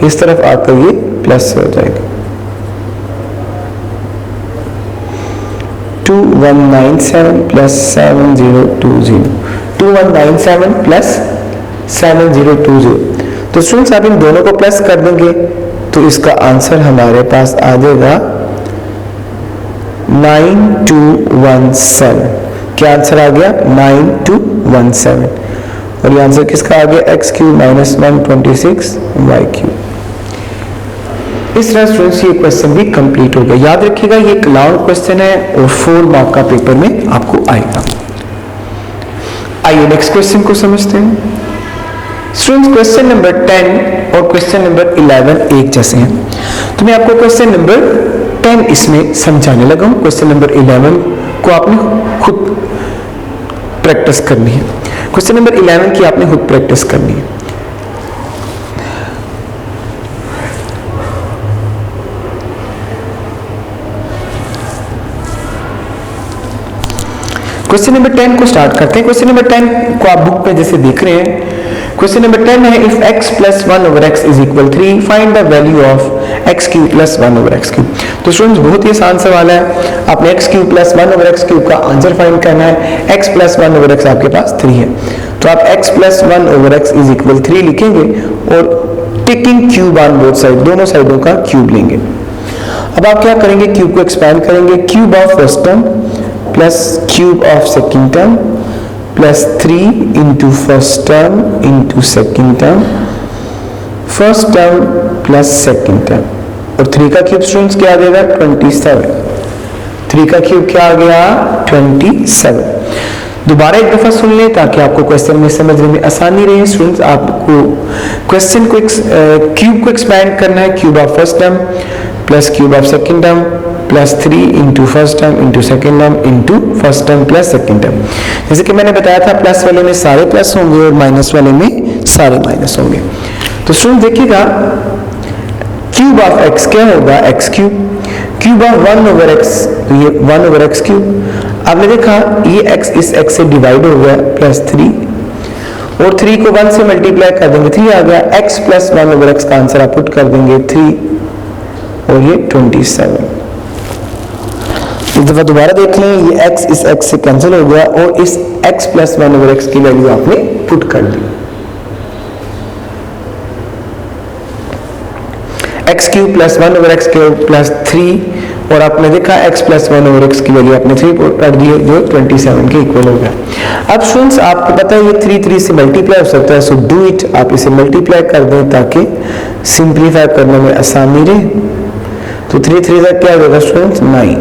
इस तरफ आकर ये प्लस हो जाएगा। 2197 प्लस 7020, 2197 प्लस 7020। तो स्टूडेंट्स आप इन दोनों को प्लस कर देंगे तो इसका आंसर हमारे पास आ जाएगा 9217। क्या आंसर आ गया 9217 और ये आंसर किसका आ गया x cube minus 126 y cube. इस तरह स्टूडेंट्स ये क्वेश्चन भी कंप्लीट हो गया। याद रखिएगा ये एक लॉन्ग क्वेश्चन है और 4 मार्क का पेपर में आपको आएगा। आइए नेक्स्ट क्वेश्चन को समझते हैं। स्टूडेंट्स क्वेश्चन नंबर 10 और क्वेश्चन नंबर 11 एक जैसे हैं, तो मैं आपको क्वेश्चन नंबर 10 इसमें समझाने लगा हूं। क्वेश्चन नंबर 11 को आपने खुद प्रैक्टिस करनी है। क्वेश्चन नंबर 11 की आपने खुद प्रैक्टिस करनी है। क्वेश्चन नंबर 10 को स्टार्ट करते हैं। क्वेश्चन नंबर 10 को आप बुक पे जैसे देख रहे हैं, क्वेश्चन नंबर 10 है if x plus 1 over x is equal 3 find the value of x cube plus 1 over x cube. तो स्टूडेंट्स बहुत ही आसान सवाल है, आपने x cube plus 1 over x cube का आंसर फाइंड करना है। x प्लस 1 ओवर x आपके पास 3 है, तो आप x plus 1 over x is equal 3 लिखेंगे और taking cube on both side, दोनों साइडों का क्यूब लेंगे। अब आप क्या करेंगे, क्यूब को एक्सपैंड करेंगे, cube of first term plus cube of second term plus 3 into first term into second term, first term plus second term और 3 का क्यूब स्टूडेंट्स क्या आ जाएगा 27। 3 का क्यूब क्या आ गया 27। दोबारा एक दफा सुन लें ताकि आपको क्वेश्चन में समझने में आसानी रहे। स्टूडेंट्स आपको क्वेश्चन को क्यूब को एक्सपैंड करना है, cube of first term plus cube of second term plus 3 into first term into second term into first term plus second term. जैसे कि मैंने बताया था प्लस वाले में सारे प्लस होंगे और माइनस वाले में सारे माइनस होंगे। तो स्टूडेंट देखिएगा क्यूब ऑफ एक्स क्या होगा x cube, cube of 1 over x तो ये 1 ओवर एक्स क्यूब। आपने देखा ये एक्स इस एक्स से डिवाइड हो गया प्लस 3 और 3 को 1 से मल्टीप्लाई कर देंगे 3 आ गया। एक्स प्लस 1 ओवर एक्स का आंसर आप पुट कर देंगे 3 और ये 27। एक दफा दोबारा देख लें, ये x इस x से कैंसिल हो गया और इस x प्लस 1 ओवर x की वैल्यू आपने पुट कर दी। x cube plus 1 over x cube plus 3 और आपने देखा x प्लस 1 ओवर x की वैल्यू आपने 3 पुट कर दी जो 27 के इक्वल हो गया। अब स्टूडेंट्स आपको पता है ये 3 से मल्टीप्लाई हो सकता है, सो डू इट, आप इसे मल्टीप्लाई कर दें ताकि सिंप्लीफाई करने में आसानी रहे। तो 3 का क्या होगा स्टूडेंट्स 9,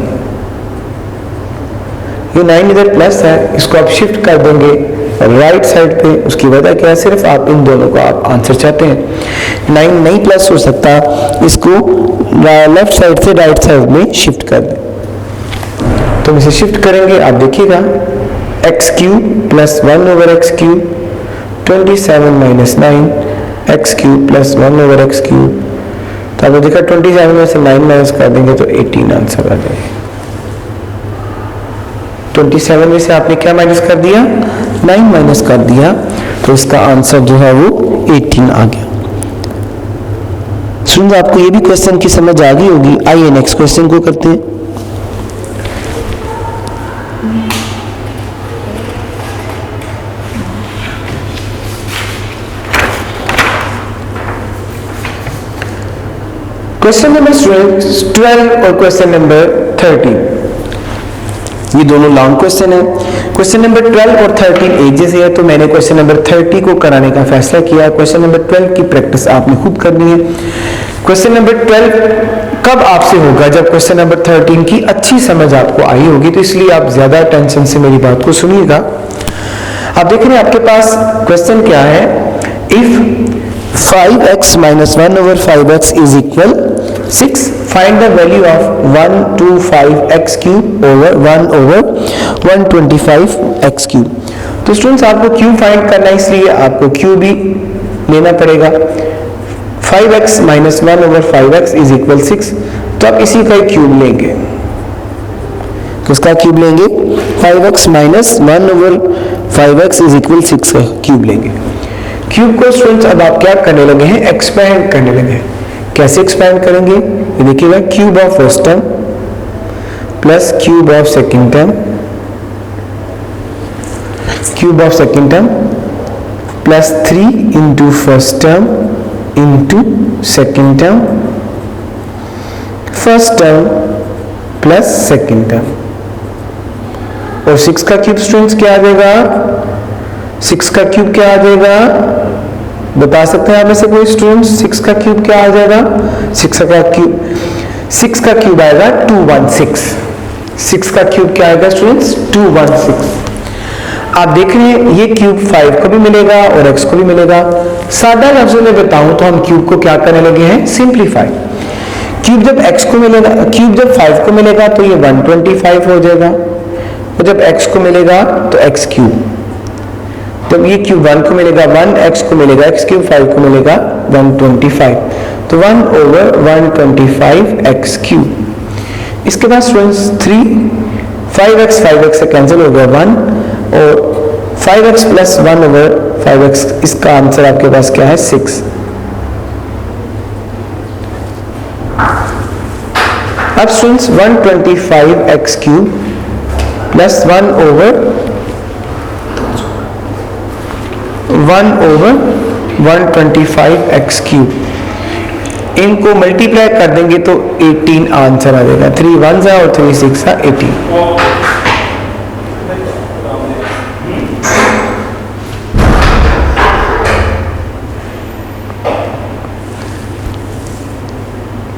ये 9 इधर प्लस है, इसको आप शिफ्ट कर देंगे राइट साइड पे। उसकी वजह क्या है, सिर्फ आप इन दोनों को आप आंसर चाहते हैं। 9 नहीं प्लस हो सकता, इसको लेफ्ट साइड से राइट साइड में शिफ्ट कर दें। तो इसे शिफ्ट करेंगे, आप देखिएगा x cube plus 1 over x cube 27 minus 9 x cube plus 1 over x cube तो आपने देखा 27 में से 9 माइनस कर देंगे तो 18 आंसर आ जाएगा। 27 में से आपने क्या माइनस कर दिया, 9 माइनस कर दिया, तो इसका आंसर जो है वो 18 आ गया। सुन, आपको ये भी क्वेश्चन की समझ आ गई होगी। आइए नेक्स्ट क्वेश्चन को करते हैं। क्वेश्चन नंबर 12 और क्वेश्चन नंबर 13, ये दोनों लॉन्ग क्वेश्चन है। क्वेश्चन नंबर 12 और 13 एक जैसे है, तो मैंने क्वेश्चन नंबर 30 को कराने का फैसला किया। क्वेश्चन नंबर 12 की प्रैक्टिस आपने खुद करनी है। क्वेश्चन नंबर 12 कब आपसे होगा, जब क्वेश्चन नंबर 13 की अच्छी समझ आपको आई होगी, तो इसलिए आप ज्यादा टेंशन से मेरी बात को सुनिएगा। आप देख रहे हैं आपके पास क्वेश्चन क्या है, if 5x minus 1 over 5x is equal 6, find the value of 125x cube over 1 over 125x cube। तो स्टूडेंट्स आपको क्यूब फाइंड करना है, इसलिए आपको क्यूब ही लेना पड़ेगा। 5x minus 1 over 5x is equal 6, तो आप इसी का क्यूब लेंगे। किसका क्यूब लेंगे, 5x minus 1 over 5x is equal 6 का क्यूब लेंगे। क्यूब को स्टूडेंट्स अब आप क्या करने लगे हैं, एक्सपैंड करने लगे हैं। कैसे एक्सपैंड करेंगे, ये देखिएगा, cube of first term plus cube of second term, cube of second term plus 3 into first term into second term, first term plus second term, और 6 का क्यूब स्टूडेंट्स क्या आ जाएगा, 6 का क्यूब क्या आ जाएगा, बता सकते हैं आप में से कोई स्टूडेंट? 6 का क्यूब क्या आ जाएगा, 6 का क्यूब आएगा 216। 6 का क्यूब क्या आएगा स्टूडेंट्स, 216। आप देख रहे हैं ये क्यूब 5 को भी मिलेगा और x को भी मिलेगा। सादा लफ्जों में बताऊं तो हम क्यूब को क्या करने लगे हैं, सिंप्लीफाई। क्यूब जब x को मिलेगा, क्यूब जब 5 को मिलेगा तो ये 125 हो जाएगा, और जब x को मिलेगा तो x क्यूब, तब ये क्यूब 1 को मिलेगा 1, x को मिलेगा x क्यूब, 5 को मिलेगा 125, तो 1 over 125 x क्यूब। इसके बाद स्टूडेंट्स 3, 5x से कैंसिल हो गया 1, और 5x प्लस 1 over 5x, इसका आंसर आपके पास क्या है, 6। अब students 125x cube plus 1 over 125x cube, इनको मल्टीप्लाई कर देंगे तो 18 आंसर आ जाएगा। 3 1 और 3 6 18।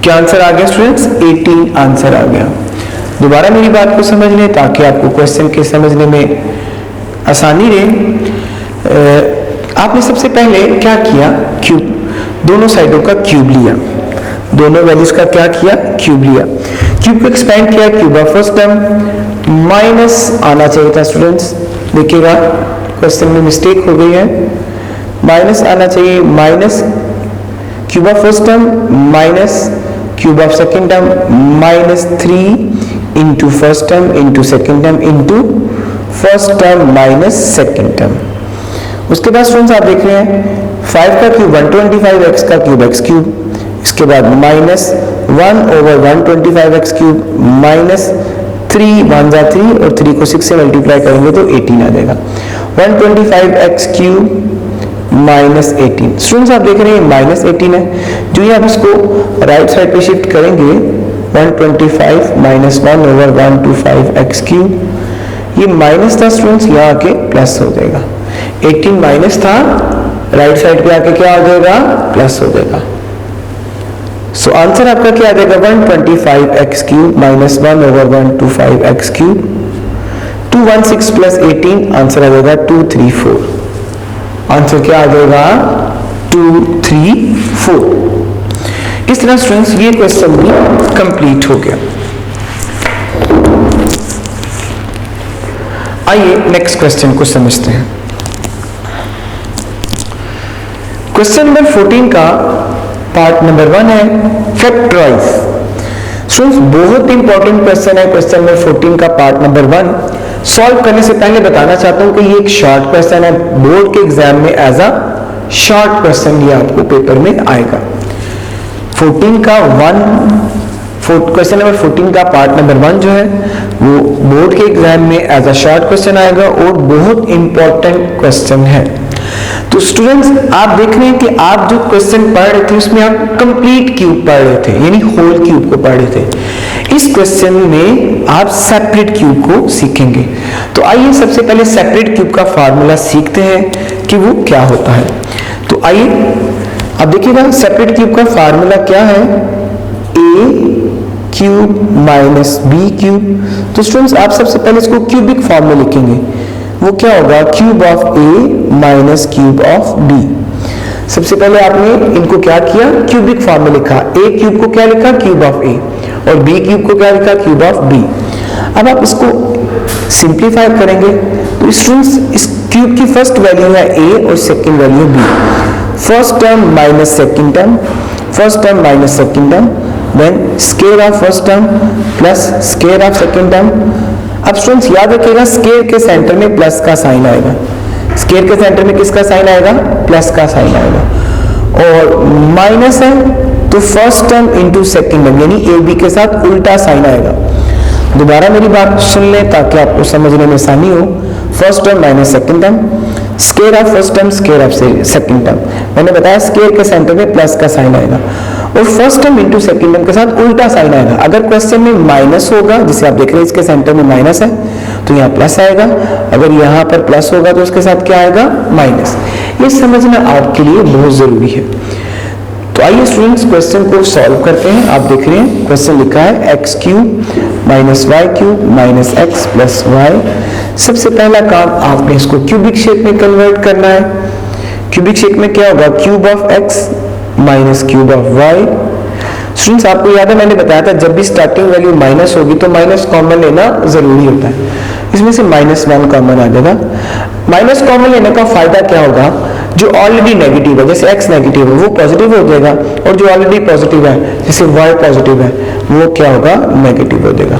क्या आंसर आ गया स्टूडेंट्स, 18 आंसर आ गया। दोबारा मेरी बात को समझ लें ताकि आपको क्वेश्चन के समझने में आसानी रहे। आपने सबसे पहले क्या किया, क्यूब, दोनों साइडों का क्यूब लिया, दोनों वैल्यूज का क्या किया, क्यूब लिया। क्यूब को एक्सपेंड किया, cube of first term minus आना चाहिए था स्टूडेंट्स, देखिएगा क्वेश्चन में मिस्टेक हो गई है, माइनस आना चाहिए, minus cube of first term minus cube of second term minus 3 into first term into second term into first term minus second term. उसके बाद स्टूडेंट्स आप देख रहे हैं 5 का क्यूब 125, x का क्यूब x क्यूब, इसके बाद minus 1 over 125x cube minus 3 1 3, और 3 को 6 से मल्टीप्लाई करेंगे तो 18 आ जाएगा। 125x cube minus 18। स्टूडेंट्स आप देख रहे हैं माइनस 18 है, जो ही आप इसको राइट साइड पे शिफ्ट करेंगे 125 माइनस 1 over 125x क्यूब, ये माइनस था स्टूडेंट्स, यहाँ आके प्लस हो जाएगा। 18 माइनस था, राइट साइड पे आके क्या हो जाएगा, प्लस हो जाएगा। सो आंसर आपका क्या आ जाएगा, 125x cube minus 1 over 125x cube, 216 plus 18, answer आ जाएगा 234। आंसर क्या आ जाएगा, 234। इस तरह स्टूडेंट्स ये क्वेश्चन भी कंप्लीट हो गया। आइए नेक्स्ट क्वेश्चन को समझते हैं। क्वेश्चन नंबर 14 का पार्ट नंबर 1 है फैक्टराइज। स्टूडेंट्स बहुत इंपॉर्टेंट क्वेश्चन है, क्वेश्चन नंबर 14 का पार्ट नंबर 1। सॉल्व करने से पहले बताना चाहता हूं कि ये एक शॉर्ट क्वेश्चन है, बोर्ड के एग्जाम में एज अ शॉर्ट क्वेश्चन ये आपको पेपर में आएगा। 14 का क्वेश्चन नंबर 14 का पार्ट नंबर 1 जो है वो बोर्ड के एग्जाम में एज अ शॉर्ट क्वेश्चन आएगा और बहुत इंपॉर्टेंट क्वेश्चन है। तो स्टूडेंट्स आप देख रहे हैं कि आप जो क्वेश्चन पढ़ रहे थे उसमें आप कंप्लीट क्यूब पढ़ रहे थे, यानी होल क्यूब को पढ़ रहे थे। इस क्वेश्चन में आप सेपरेट क्यूब को सीखेंगे। तो आइए सबसे पहले सेपरेट क्यूब का फार्मूला सीखते हैं कि वो क्या होता है। तो आइए अब देखिएगा सेपरेट क्यूब का फार्मूला क्या है, a cube minus b cube. तो स्टूडेंट्स आप सबसे पहले इसको क्यूबिक फॉर्म में लिखेंगे, वो क्या होगा, cube of a minus cube of b। सबसे पहले आपने इनको क्या किया, क्यूबिक फॉर्म में लिखा। a क्यूब को क्या लिखा, क्यूब ऑफ a, और b क्यूब को क्या लिखा, क्यूब ऑफ b। अब आप इसको सिंप्लीफाई करेंगे तो स्टूडेंट्स इस क्यूब की फर्स्ट वैल्यू है a और second value b। First term minus second term, first term minus second term, then square of first term plus square of second term. अब स्टूडेंट्स याद रखिएगा स्क्वायर के सेंटर में plus का sign आएगा, square के सेंटर में किसका साइन आएगा, प्लस का साइन आएगा। और माइनस है तो first term into second term यानी ए बी के साथ उल्टा साइन आएगा। दोबारा मेरी बात सुन लें ताकि आपको समझने में आसानी हो। First term minus second term, square of first term square of second term. मैंने बताया स्क्वायर के सेंटर में प्लस का साइन आएगा और first term into second term के साथ उल्टा साइन आएगा। अगर क्वेश्चन में माइनस होगा, जिसे आप देख रहे हैं इसके सेंटर में माइनस है तो यहाँ प्लस आएगा, अगर यहाँ पर प्लस होगा तो उसके साथ क्या आएगा, माइनस। ये समझना आपके लिए बहुत जरूरी है। तो आइए स्टूडेंट्स क्वेश्चन को सॉल्व करते हैं। आप देख रहे हैं क्वेश्चन लिखा है x cube minus y cube minus x plus y. सबसे पहला काम आपने इसको क्यूबिक शेप में कन्वर्ट करना है। क्यूबिक शेप में क्या होगा, cube of x minus cube of y. Students आपको याद है मैंने बताया था जब भी स्टार्टिंग वैल्यू माइनस होगी तो माइनस कॉमन लेना जरूरी होता है। इसमें से -1 कॉमन आ जाएगा। माइनस कॉमन लेने का फायदा क्या होगा, जो ऑलरेडी नेगेटिव है जैसे x नेगेटिव है वो पॉजिटिव हो जाएगा, और जो ऑलरेडी पॉजिटिव है जैसे y पॉजिटिव है वो क्या होगा, नेगेटिव हो जाएगा।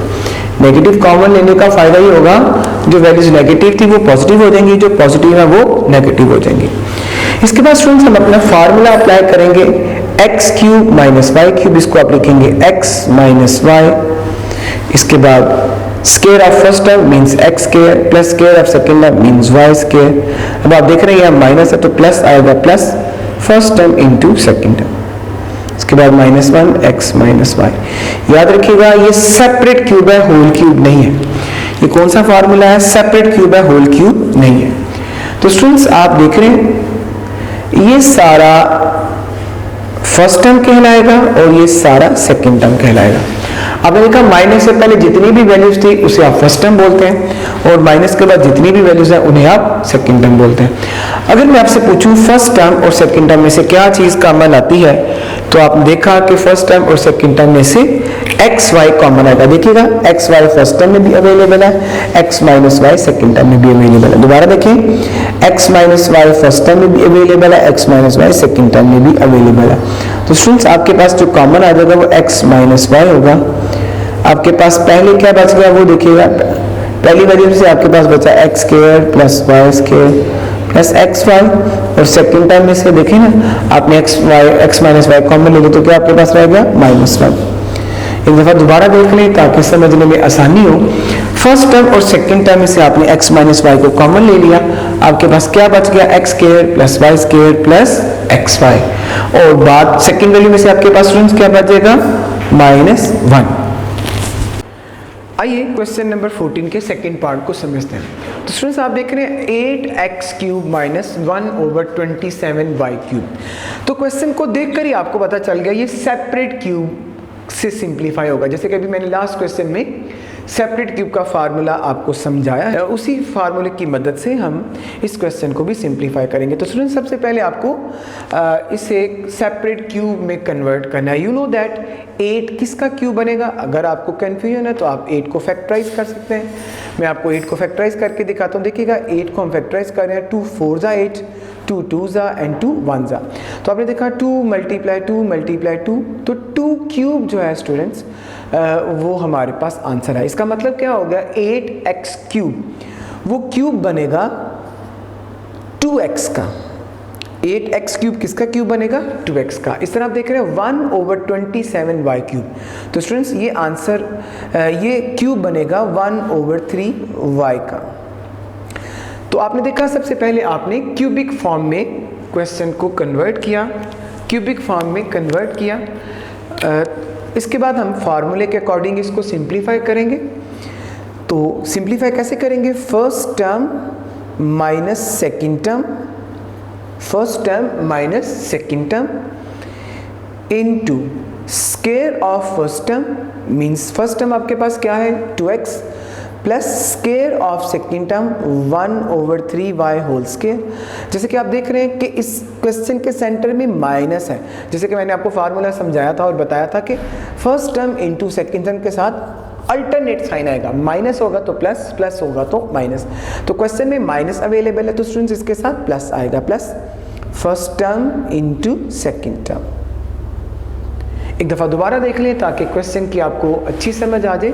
नेगेटिव कॉमन लेने का फायदा ये होगा जो वैल्यूज नेगेटिव थी वो पॉजिटिव हो जाएंगी, जो पॉजिटिव है वो नेगेटिव हो जाएंगी। इसके बाद स्टूडेंट्स हम अपना फार्मूला अप्लाई करेंगे, x cube minus y cube, इसको आप लिखेंगे एक्स माइनस वाई। इसके बाद square of first term means x square plus square of second term means y square. अब आप देख रहे हैं यहाँ माइनस है तो प्लस आएगा, plus first term into second term. इसके बाद -1 एक्स माइनस वाई। याद रखिएगा ये सेपरेट क्यूब है, होल क्यूब नहीं है। ये कौन सा फार्मूला है, सेपरेट क्यूब है, होल क्यूब नहीं है। तो स्टूडेंट्स आप देख रहे हैं ये सारा फर्स्ट टर्म कहलाएगा और ये सारा सेकंड टर्म कहलाएगा। आपने देखा माइनस से पहले जितनी भी वैल्यूज थी उसे आप फर्स्ट टर्म बोलते हैं, और माइनस के बाद जितनी भी वैल्यूज है उन्हें आप सेकंड टर्म बोलते हैं। अगर मैं आपसे पूछूं फर्स्ट टर्म और सेकंड टर्म में से क्या चीज कॉमन आती है, तो आपने देखा कि फर्स्ट टर्म और सेकंड टर्म में से एक्स वाई कॉमन आएगा। देखिएगा एक्स वाई फर्स्ट टर्म में भी अवेलेबल है, x minus y second term में भी अवेलेबल है। दोबारा देखिए x minus y first term में भी अवेलेबल है, x minus y second term में भी अवेलेबल है। तो स्टूडेंट्स आपके पास जो कॉमन आ जाएगा वो एक्स माइनस वाई होगा। आपके पास पहले क्या बच गया वो देखिएगा, पहली वैल्यू से आपके पास बचा x square plus Y square plus x y, और सेकंड टर्म में से देखिए ना आपने एक्स माइनस वाई कॉमन ले लिया तो क्या आपके पास रह गया, -1। एक दफा दोबारा देख लें ताकि समझने में आसानी हो। फर्स्ट टर्म और सेकंड टर्म में से आपने x माइनस वाई को कॉमन ले लिया, आपके पास क्या बच गया, x square plus Y square plus x y, और बाद सेकंड वैल्यू में से आपके पास स्टूडेंट्स क्या बचेगा, -1। आइए क्वेश्चन नंबर 14 के सेकंड पार्ट को समझते हैं। तो स्टूडेंट्स आप देख रहे हैं 8x cube minus 1/27y cube. तो क्वेश्चन को देखकर ही आपको पता चल गया ये सेपरेट क्यूब से सिंप्लीफाई होगा। जैसे कि अभी मैंने लास्ट क्वेश्चन में सेपरेट क्यूब का फार्मूला आपको समझाया है, उसी फार्मूले की मदद से हम इस क्वेश्चन को भी सिंप्लीफाई करेंगे। तो स्टूडेंट सबसे पहले आपको इसे सेपरेट क्यूब में कन्वर्ट करना है। यू नो दैट 8 किसका क्यूब बनेगा। अगर आपको कन्फ्यूजन है तो आप 8 को फैक्टराइज कर सकते हैं। मैं आपको 8 को फैक्टराइज करके दिखाता हूँ। देखिएगा 8 को हम फैक्टराइज कर रहे हैं, 2 4 8, 2 2 जा एंड 2 1 जा। तो आपने देखा 2 मल्टीप्लाई 2, तो 2 क्यूब जो है स्टूडेंट्स वो हमारे पास आंसर है। इसका मतलब क्या हो गया, 8x क्यूब, वो क्यूब बनेगा 2x का। 8x क्यूब किसका क्यूब बनेगा, 2x का। इस तरह आप देख रहे हैं 1/27y क्यूब। तो स्टूडेंट्स ये आंसर, ये क्यूब बनेगा 1/3y का। तो आपने देखा सबसे पहले आपने क्यूबिक फॉर्म में क्वेश्चन को कन्वर्ट किया, क्यूबिक फॉर्म में कन्वर्ट किया। इसके बाद हम फार्मूले के अकॉर्डिंग इसको सिंप्लीफाई करेंगे। तो सिंप्लीफाई कैसे करेंगे, first term minus second term, first term minus second term into square of first term, means first term आपके पास क्या है 2x, plus square of second term 1/3y whole square. जैसे कि आप देख रहे हैं कि इस क्वेश्चन के सेंटर में माइनस है, जैसे कि मैंने आपको फार्मूला समझाया था और बताया था कि first term into second term के साथ अल्टरनेट साइन आएगा, माइनस होगा तो प्लस, प्लस होगा तो माइनस। तो क्वेश्चन में माइनस अवेलेबल है तो स्टूडेंट्स इसके साथ प्लस आएगा, plus first term into second term. एक दफ़ा दोबारा देख लें ताकि क्वेश्चन की आपको अच्छी समझ आ जाए।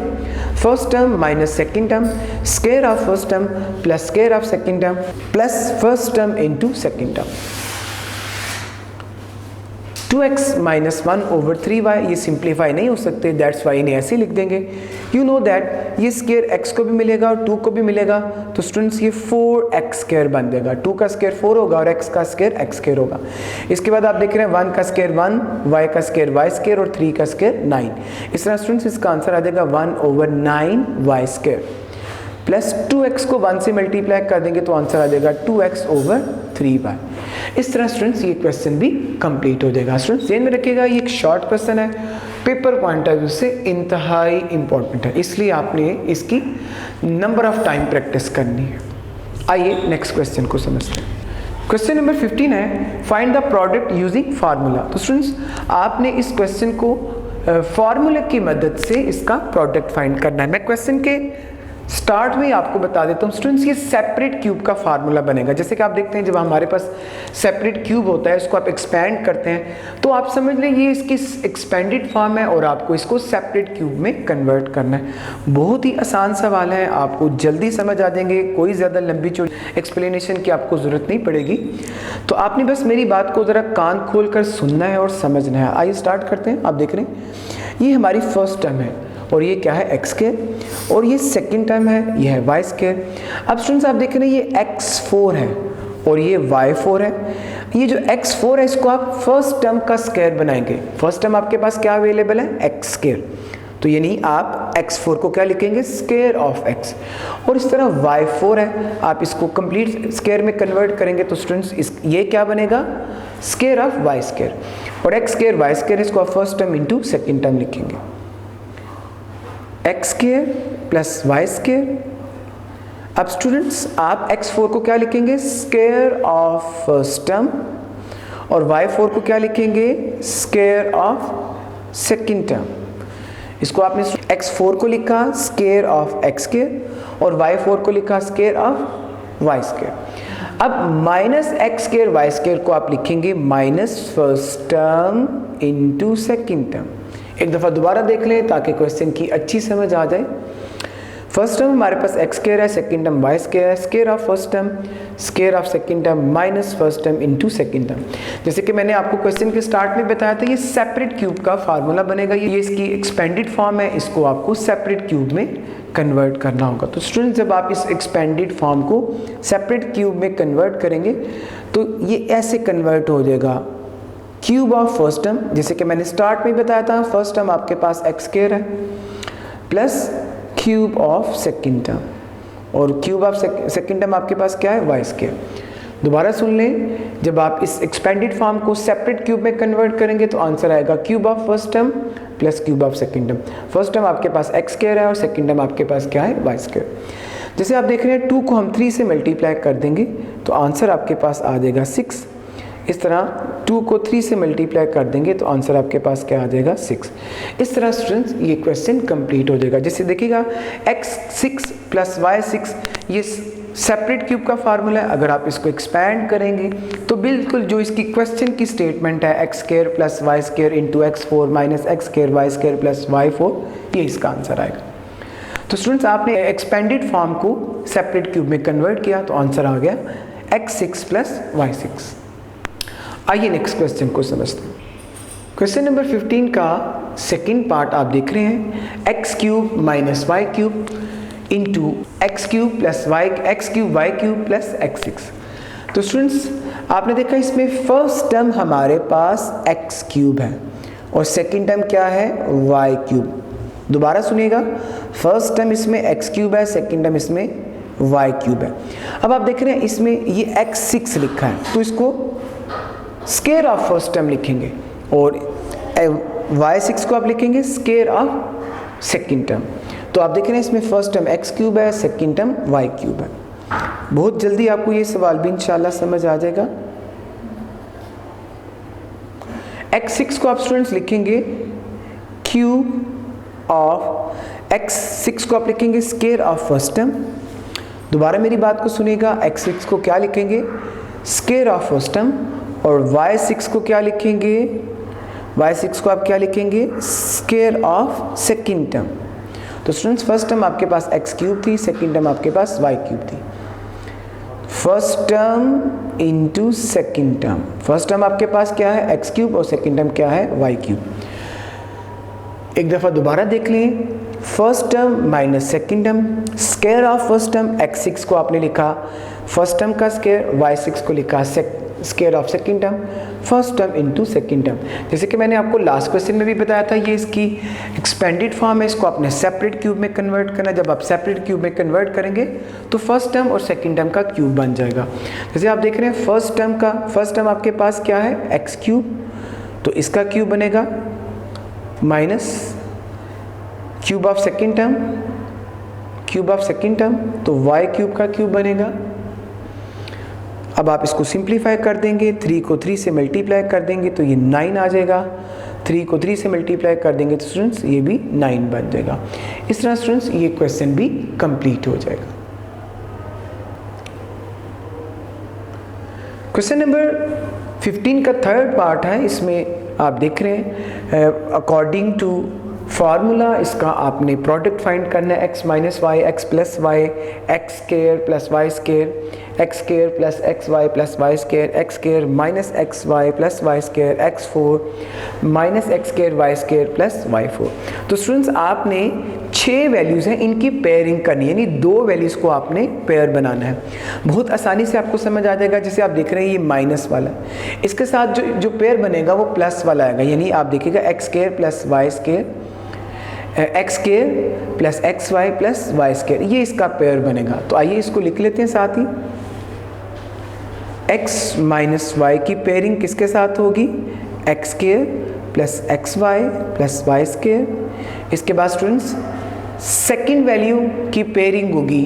First term minus second term, square of first term plus square of second term plus first term into second term. 2x minus 1/3y, ये सिंप्लीफाई नहीं हो सकते, दैट्स वाई इन्हें ऐसे लिख देंगे। यू नो दैट ये स्क्वायर x को भी मिलेगा और 2 को भी मिलेगा, तो स्टूडेंट्स ये 4x स्क्वायर बन जाएगा। 2 का स्क्वायर 4 होगा और x का स्क्वायर x स्क्वायर होगा। इसके बाद आप देख रहे हैं 1 का स्क्वायर 1, y का स्क्वायर y स्क्वायर और 3 का स्क्वायर 9। इस तरह स्टूडेंट्स इसका आंसर आ जाएगा 1/9y स्क्वायर, प्लस 2x को 1 से मल्टीप्लाई कर देंगे तो आंसर आ जाएगा 2x/3y। इस तरह स्टूडेंट्स ये क्वेश्चन भी कंप्लीट हो जाएगा। स्टूडेंट्स ध्यान में रखिएगा ये एक शॉर्ट क्वेश्चन है, पेपर पॉइंट ऑफ व्यू से इंतहाई इंपॉर्टेंट है, इसलिए आपने इसकी नंबर ऑफ टाइम प्रैक्टिस करनी है। आइए नेक्स्ट क्वेश्चन को समझते हैं। क्वेश्चन नंबर 15 है, find the product using formula. तो स्टूडेंट्स आपने इस क्वेश्चन को फार्मूला की मदद से इसका प्रोडक्ट फाइंड करना है। मैं क्वेश्चन के स्टार्ट में आपको बता देता हूँ स्टूडेंट्स, ये सेपरेट क्यूब का फार्मूला बनेगा। जैसे कि आप देखते हैं जब हमारे पास सेपरेट क्यूब होता है उसको आप एक्सपैंड करते हैं तो आप समझ लें ये इसकी एक्सपेंडेड फॉर्म है और आपको इसको सेपरेट क्यूब में कन्वर्ट करना है। बहुत ही आसान सवाल है, आपको जल्दी समझ आ जाएंगे, कोई ज़्यादा लंबी चौड़ी एक्सप्लेनेशन की आपको ज़रूरत नहीं पड़ेगी। तो आपने बस मेरी बात को ज़रा कान खोल कर सुनना है और समझना है। आइए स्टार्ट करते हैं। आप देख रहे हैं ये हमारी फर्स्ट टर्म है और ये क्या है x स्क्वायर, और ये सेकेंड टर्म है ये है y स्क्वायर। अब स्टूडेंट्स आप देख रहे हैं ये x4 है और ये y4 है। ये जो x4 है इसको आप फर्स्ट टर्म का स्क्वायर बनाएंगे। फर्स्ट टर्म आपके पास क्या अवेलेबल है x स्क्वायर, तो यानी आप x4 को क्या लिखेंगे स्क्वायर ऑफ x, और इस तरह y4 है आप इसको कंप्लीट स्क्वायर में कन्वर्ट करेंगे तो स्टूडेंट्स ये क्या बनेगा स्क्वायर ऑफ y स्क्वायर, और x स्क्वायर y स्क्वायर इसको आप first term into second term लिखेंगे, x square plus y square. अब स्टूडेंट्स आप x4 को क्या लिखेंगे स्क्वायर ऑफ फर्स्ट टर्म और y4 को क्या लिखेंगे स्क्वायर ऑफ सेकेंड टर्म। इसको आपने x4 को लिखा स्क्वायर ऑफ x स्क्वायर और y4 को लिखा स्क्वायर ऑफ y स्क्वायर। अब minus x square y square को आप लिखेंगे minus first term into second term. एक दफ़ा दोबारा देख लें ताकि क्वेश्चन की अच्छी समझ आ जाए। फर्स्ट टर्म हमारे पास x स्क्वायर है, सेकेंड टर्म y स्क्वायर है, square of first term square of second term minus first term into second term. जैसे कि मैंने आपको क्वेश्चन के स्टार्ट में बताया था ये सेपरेट क्यूब का फार्मूला बनेगा। ये इसकी एक्सपेंडेड फॉर्म है, इसको आपको सेपरेट क्यूब में कन्वर्ट करना होगा। तो स्टूडेंट जब आप इस एक्सपेंडेड फॉर्म को सेपरेट क्यूब में कन्वर्ट करेंगे तो ये ऐसे कन्वर्ट हो जाएगा क्यूब ऑफ फर्स्ट टर्म, जैसे कि मैंने स्टार्ट में बताया था फर्स्ट टर्म आपके पास x स्क्वायर है plus cube of second term, और क्यूब ऑफ सेकेंड टर्म आपके पास क्या है y स्क्वायर। दोबारा सुन लें, जब आप इस एक्सपेंडेड फॉर्म को सेपरेट क्यूब में कन्वर्ट करेंगे तो आंसर आएगा cube of first term plus cube of second term. First term आपके पास x स्क्वायर है और सेकेंड टर्म आपके पास क्या है y स्क्वायर। जैसे आप देख रहे हैं 2 को हम 3 से मल्टीप्लाई कर देंगे तो आंसर आपके पास आ जाएगा 6। इस तरह 2 को 3 से मल्टीप्लाई कर देंगे तो आंसर आपके पास क्या आ जाएगा 6। इस तरह स्टूडेंट्स ये क्वेश्चन कंप्लीट हो जाएगा। जैसे देखिएगा x6 प्लस y6 ये सेपरेट क्यूब का फार्मूला है। अगर आप इसको एक्सपैंड करेंगे तो बिल्कुल जो इसकी क्वेश्चन की स्टेटमेंट है x square plus Y square into x four minus x square y square plus y four, ये इसका आंसर आएगा। तो स्टूडेंट्स आपने एक्सपेंडेड फॉर्म को सेपरेट क्यूब में कन्वर्ट किया तो आंसर आ गया x6 प्लस y6। आइए नेक्स्ट क्वेश्चन को समझते हैं। क्वेश्चन नंबर 15 का सेकंड पार्ट आप देख रहे हैं, x cube minus y cube into x cube plus y cube plus x6। तो स्टूडेंट्स आपने देखा इसमें फर्स्ट टर्म हमारे पास एक्स क्यूब है और सेकंड टर्म क्या है, वाई क्यूब। दोबारा सुनिएगा, फर्स्ट टर्म इसमें एक्स क्यूब है, सेकंड टर्म इसमें वाई क्यूब है। अब आप देख रहे हैं इसमें ये x6 लिखा है तो इसको स्क्वायर ऑफ फर्स्ट टर्म लिखेंगे और y6 को आप लिखेंगे स्क्वायर ऑफ सेकंड टर्म। तो आप देख रहे हैं इसमें फर्स्ट टर्म x क्यूब है, सेकंड टर्म y क्यूब है। बहुत जल्दी आपको ये सवाल भी इंशाल्लाह समझ आ जाएगा। x6 को आप स्टूडेंट्स लिखेंगे क्यूब ऑफ x6 को आप लिखेंगे स्क्वायर ऑफ फर्स्ट टर्म। दोबारा मेरी बात को सुनिएगा, x6 को क्या लिखेंगे, स्क्वायर ऑफ फर्स्ट टर्म और y6 को क्या लिखेंगे, y6 को आप क्या लिखेंगे, स्क्वायर ऑफ सेकंड टर्म। तो स्टूडेंट्स फर्स्ट टर्म आपके पास x क्यूब थी, सेकंड टर्म आपके पास y क्यूब थी। First term into second term, first term आपके पास क्या है x क्यूब और सेकंड टर्म क्या है y क्यूब। एक दफ़ा दोबारा देख लें, first term minus second term, square of first term x6 को आपने लिखा फर्स्ट टर्म का स्क्वायर, y6 को लिखा square of second term, first term into second term. जैसे कि मैंने आपको लास्ट क्वेश्चन में भी बताया था, ये इसकी एक्सपेंडेड फॉर्म है, इसको आपने सेपरेट क्यूब में कन्वर्ट करना। जब आप सेपरेट क्यूब में कन्वर्ट करेंगे तो फर्स्ट टर्म और सेकंड टर्म का क्यूब बन जाएगा। जैसे आप देख रहे हैं फर्स्ट टर्म आपके पास क्या है, एक्स क्यूब, तो इसका क्यूब बनेगा minus cube of second term, तो y क्यूब का क्यूब बनेगा। अब आप इसको सिंप्लीफाई कर देंगे, 3 को 3 से मल्टीप्लाई कर देंगे तो ये 9 आ जाएगा, 3 को 3 से मल्टीप्लाई कर देंगे तो स्टूडेंट्स ये भी 9 बन जाएगा। इस तरह स्टूडेंट्स ये क्वेश्चन भी कंप्लीट हो जाएगा। क्वेश्चन नंबर 15 का थर्ड पार्ट है, इसमें आप देख रहे हैं अकॉर्डिंग टू फार्मूला इसका आपने प्रोडक्ट फाइंड करना है, x minus y, x plus y, x square plus Y square, x square plus x Y plus Y square, x square minus x Y plus Y square, x four minus x square y square plus y four. तो students आपने 6 values हैं, इनकी pairing करनी है, यानी 2 values को आपने pair बनाना है। बहुत आसानी से आपको समझ आ जाएगा। जैसे आप देख रहे हैं ये माइनस वाला, इसके साथ जो पेयर बनेगा वो प्लस वाला आएगा, यानी आप देखिएगा x square plus Y square, x square plus x Y plus Y square, ये इसका पेयर बनेगा। तो आइए इसको लिख लेते हैं साथ ही, x माइनस वाई की पेयरिंग किसके साथ होगी, x square plus x Y plus Y square. इसके बाद स्टूडेंट्स सेकंड वैल्यू की पेयरिंग होगी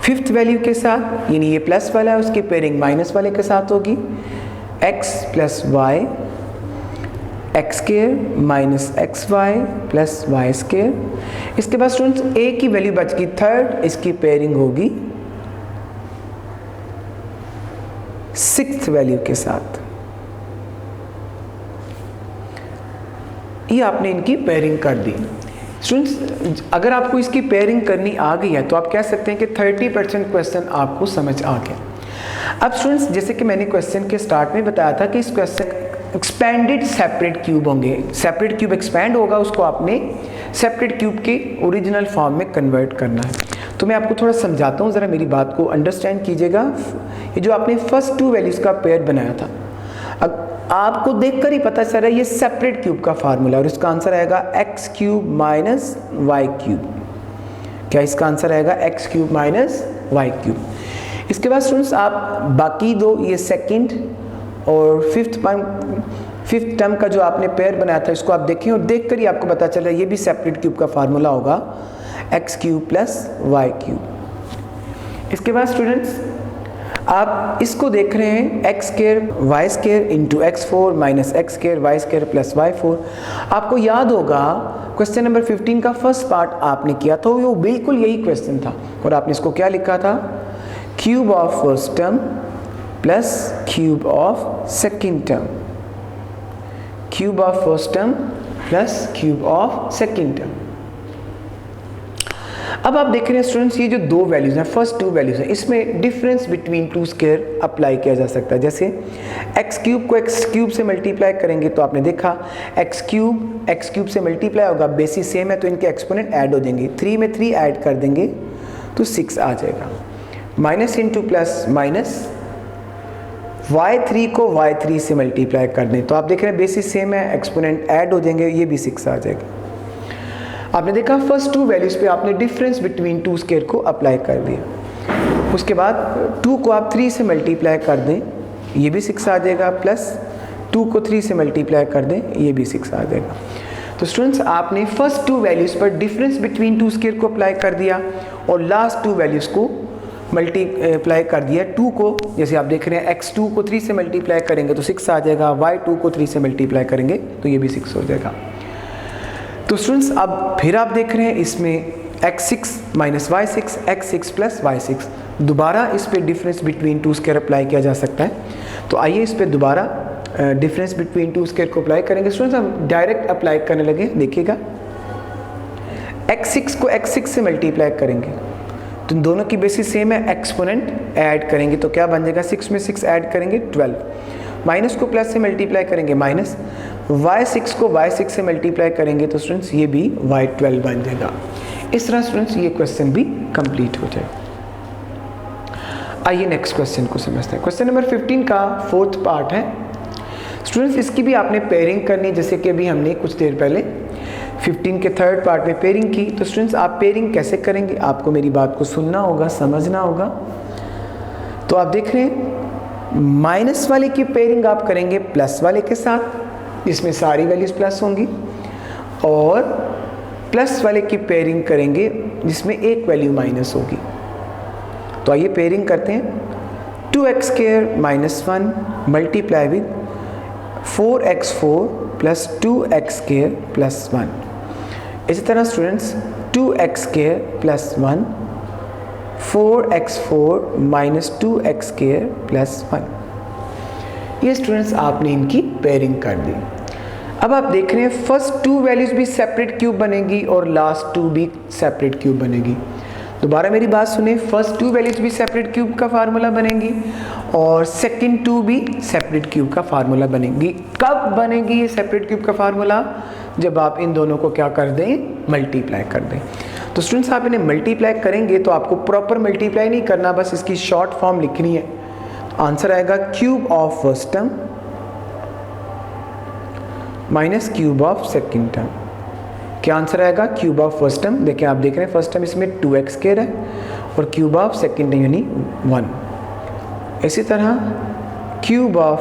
फिफ्थ वैल्यू के साथ, यानी ये प्लस वाला है उसकी पेयरिंग माइनस वाले के साथ होगी, x plus y x square minus x Y plus Y square. इसके बाद स्टूडेंट्स a की वैल्यू बच गई थर्ड, इसकी पेयरिंग होगी सिक्स्थ वैल्यू के साथ। ये आपने इनकी पेयरिंग कर दी। स्टूडेंट्स अगर आपको इसकी पेयरिंग करनी आ गई है तो आप कह सकते हैं कि 30% क्वेश्चन आपको समझ आ गया। अब स्टूडेंट्स जैसे कि मैंने क्वेश्चन के स्टार्ट में बताया था कि इस क्वेश्चन एक्सपेंडेड सेपरेट क्यूब होंगे, सेपरेट क्यूब एक्सपेंड होगा, उसको आपने सेपरेट क्यूब के ओरिजिनल फॉर्म में कन्वर्ट करना है। तो मैं आपको थोड़ा समझाता हूँ, ज़रा मेरी बात को अंडरस्टैंड कीजिएगा। ये जो आपने फर्स्ट 2 वैल्यूज़ का पेयर बनाया था, अब आपको देखकर ही पता चल रहा है ये सेपरेट क्यूब का फार्मूला और इसका आंसर आएगा x cube minus y cube. क्या इसका आंसर आएगा x cube minus y cube. इसके बाद स्टूडेंट्स आप बाकी 2 ये सेकंड और फिफ्थ टर्म का जो आपने पेयर बनाया था इसको आप देखें और देखकर ही आपको पता चल रहा है ये भी सेपरेट क्यूब का फार्मूला होगा x cube plus y cube. इसके बाद स्टूडेंट्स आप इसको देख रहे हैं x square y square into x4 minus x square y square plus y4। आपको याद होगा क्वेश्चन नंबर 15 का फर्स्ट पार्ट आपने किया था, वो बिल्कुल यही क्वेश्चन था और आपने इसको क्या लिखा था, cube of first term plus cube of second term, cube of first term plus cube of second term. अब आप देख रहे हैं स्टूडेंट्स, ये जो दो वैल्यूज हैं, फर्स्ट टू वैल्यूज हैं, इसमें difference between two square apply किया जा सकता है। जैसे एक्स क्यूब को एक्स क्यूब से मल्टीप्लाई करेंगे तो आपने देखा एक्स क्यूब से मल्टीप्लाई होगा, बेसिस सेम है तो इनके एक्सपोनेंट ऐड हो जाएंगे, 3 में 3 ऐड कर देंगे तो 6 आ जाएगा। Minus into plus minus, y3 को y3 से मल्टीप्लाई कर दें तो आप देख रहे हैं बेसिस सेम है, एक्सपोनेंट ऐड हो जाएंगे, ये भी 6 आ जाएगा। आपने देखा फर्स्ट टू वैल्यूज पे आपने डिफरेंस बिटवीन टू स्क्वायर को अप्लाई कर दिया। उसके बाद 2 को आप 3 से मल्टीप्लाई कर दें, ये भी 6 आ जाएगा, प्लस 2 को 3 से मल्टीप्लाई कर दें, ये भी 6 आ जाएगा। तो स्टूडेंट्स आपने फर्स्ट टू वैल्यूज पर डिफरेंस बिटवीन टू स्क्वायर को अप्लाई कर दिया और लास्ट टू वैल्यूज को मल्टीप्लाई कर दिया। 2 को जैसे आप देख रहे हैं x2 को 3 से मल्टीप्लाई करेंगे तो 6 आ जाएगा, y2 को 3 से मल्टीप्लाई करेंगे तो ये भी 6 हो जाएगा। तो स्टूडेंट्स अब फिर आप देख रहे हैं इसमें x6 minus y6, x6 plus y6, दोबारा इस पे difference between two square apply किया जा सकता है। तो आइए इस पे दोबारा डिफरेंस बिटवीन टू स्क्वायर को अप्लाई करेंगे। स्टूडेंट्स हम डायरेक्ट अप्लाई करने लगे, देखिएगा x6 को x6 से मल्टीप्लाई करेंगे तो दोनों की बेसिस सेम है, एक्सपोनेंट ऐड करेंगे तो क्या बन जाएगा, 6 में 6 ऐड करेंगे 12, माइनस को प्लस से मल्टीप्लाई करेंगे माइनस, y6 को y6 से मल्टीप्लाई करेंगे तो स्टूडेंट्स ये भी y12 बन जाएगा। इस तरह स्टूडेंट्स ये क्वेश्चन भी कंप्लीट हो जाएगा। आइए नेक्स्ट क्वेश्चन को समझते हैं। क्वेश्चन नंबर 15 का फोर्थ पार्ट है। स्टूडेंट्स इसकी भी आपने पेयरिंग करनी, जैसे कि अभी हमने कुछ देर पहले 15 के थर्ड पार्ट में पेयरिंग की। तो स्टूडेंट्स आप पेयरिंग कैसे करेंगे, आपको मेरी बात को सुनना होगा, समझना होगा। तो आप देख रहे हैं माइनस वाले की पेयरिंग आप करेंगे प्लस वाले के साथ, इसमें सारी वैल्यूज प्लस होंगी, और प्लस वाले की पेयरिंग करेंगे जिसमें एक वैल्यू माइनस होगी। तो आइए पेयरिंग करते हैं। 2x square minus 1 multiply with 4x4 plus 2x square plus 1। इसी तरह students 2x square plus 1, 4x4 minus 2x square plus 1। ये स्टूडेंट्स आपने इनकी पेयरिंग कर दी। अब आप देख रहे हैं फर्स्ट टू वैल्यूज भी सेपरेट क्यूब बनेगी और लास्ट टू भी सेपरेट क्यूब बनेगी। दोबारा मेरी बात सुने, फर्स्ट टू वैल्यूज भी सेपरेट क्यूब का फार्मूला बनेगी और सेकंड टू भी सेपरेट क्यूब का फार्मूला बनेगी। कब बनेगी ये सेपरेट क्यूब का फार्मूला, जब आप इन दोनों को क्या कर दें, मल्टीप्लाई कर दें। तो स्टूडेंट्स आप इन्हें मल्टीप्लाई करेंगे तो आपको प्रॉपर मल्टीप्लाई नहीं करना, बस इसकी शॉर्ट फॉर्म लिखनी है। तो आंसर आएगा cube of first term minus cube of second term. क्या आंसर आएगा, क्यूब ऑफ फर्स्ट टर्म। देखिए आप देख रहे हैं फर्स्ट टर्म इसमें 2x स्क्वायर है और क्यूब ऑफ सेकेंड टर्म यानी 1। इसी तरह cube of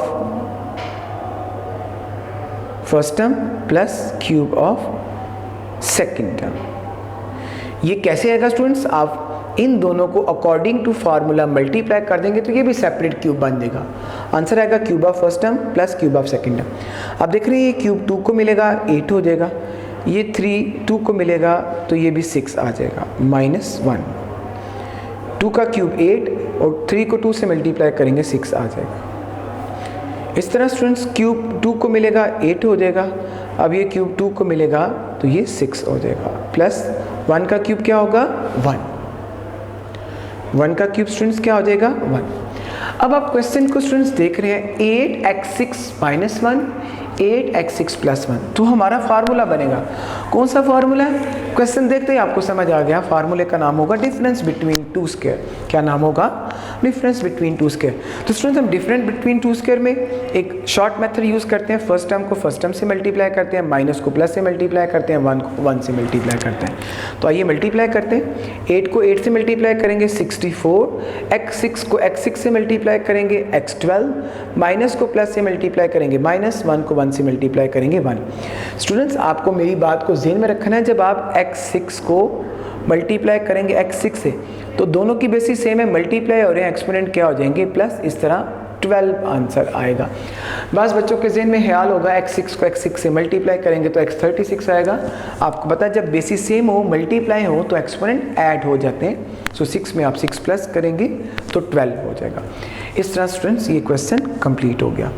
first term plus cube of second term. ये कैसे आएगा स्टूडेंट्स, आप इन दोनों को अकॉर्डिंग टू फार्मूला मल्टीप्लाई कर देंगे तो ये भी सेपरेट क्यूब बन जाएगा। आंसर आएगा cube of first term plus cube of second term. आप देख रहे हैं ये क्यूब 2 को मिलेगा 8 हो जाएगा, ये 3 2 को मिलेगा तो ये भी 6 आ जाएगा माइनस 1। 2 का क्यूब 8 और 3 को 2 से मल्टीप्लाई करेंगे 6 आ जाएगा। इस तरह स्टूडेंट्स क्यूब 2 को मिलेगा 8 हो जाएगा, अब ये क्यूब 2 को मिलेगा तो ये 6 हो जाएगा, प्लस 1 का क्यूब क्या होगा 1 का क्यूब स्टूडेंट्स क्या हो जाएगा 1। अब आप क्वेश्चन को स्टूडेंट्स देख रहे हैं 8x6 माइनस 1 8x6 प्लस 1, तो हमारा फार्मूला बनेगा। कौन सा फार्मूला है, क्वेश्चन देखते ही आपको समझ आ गया। फार्मूले का नाम होगा डिफरेंस बिटवीन टू स्क्वायर। क्या नाम होगा, डिफरेंस बिटवीन टू स्क्वायर। तो स्टूडेंट्स हम डिफरेंस बिटवीन टू स्क्वायर में एक शॉर्ट मेथड यूज़ करते हैं। फर्स्ट टर्म को फर्स्ट टर्म से मल्टीप्लाई करते हैं, माइनस को प्लस से मल्टीप्लाई करते हैं, 1 को 1 से मल्टीप्लाई करते हैं। तो आइए मल्टीप्लाई करते हैं। 8 को 8 से मल्टीप्लाई करेंगे 64, x6 को x6 से मल्टीप्लाई करेंगे x12, माइनस को प्लस से मल्टीप्लाई करेंगे माइनस, 1 को 1 से मल्टीप्लाई करेंगे 1। स्टूडेंट्स आपको मेरी बात को ज़हन में रखना है, जब आप x6 को मल्टीप्लाई करेंगे x6 से, तो दोनों की बेसिस सेम है, मल्टीप्लाई हो रहे हैं, एक्सपोनेंट क्या हो जाएंगे प्लस, इस तरह 12 आंसर आएगा। बस बच्चों के जहन में ख्याल होगा x6 को x6 से मल्टीप्लाई करेंगे तो x36 आएगा। आपको पता है जब बेसिस सेम हो, मल्टीप्लाई हो तो एक्सपोनेंट ऐड हो जाते हैं। सो 6 में आप 6 प्लस करेंगे तो 12 हो जाएगा। इस तरह स्टूडेंट्स ये क्वेश्चन कंप्लीट हो गया।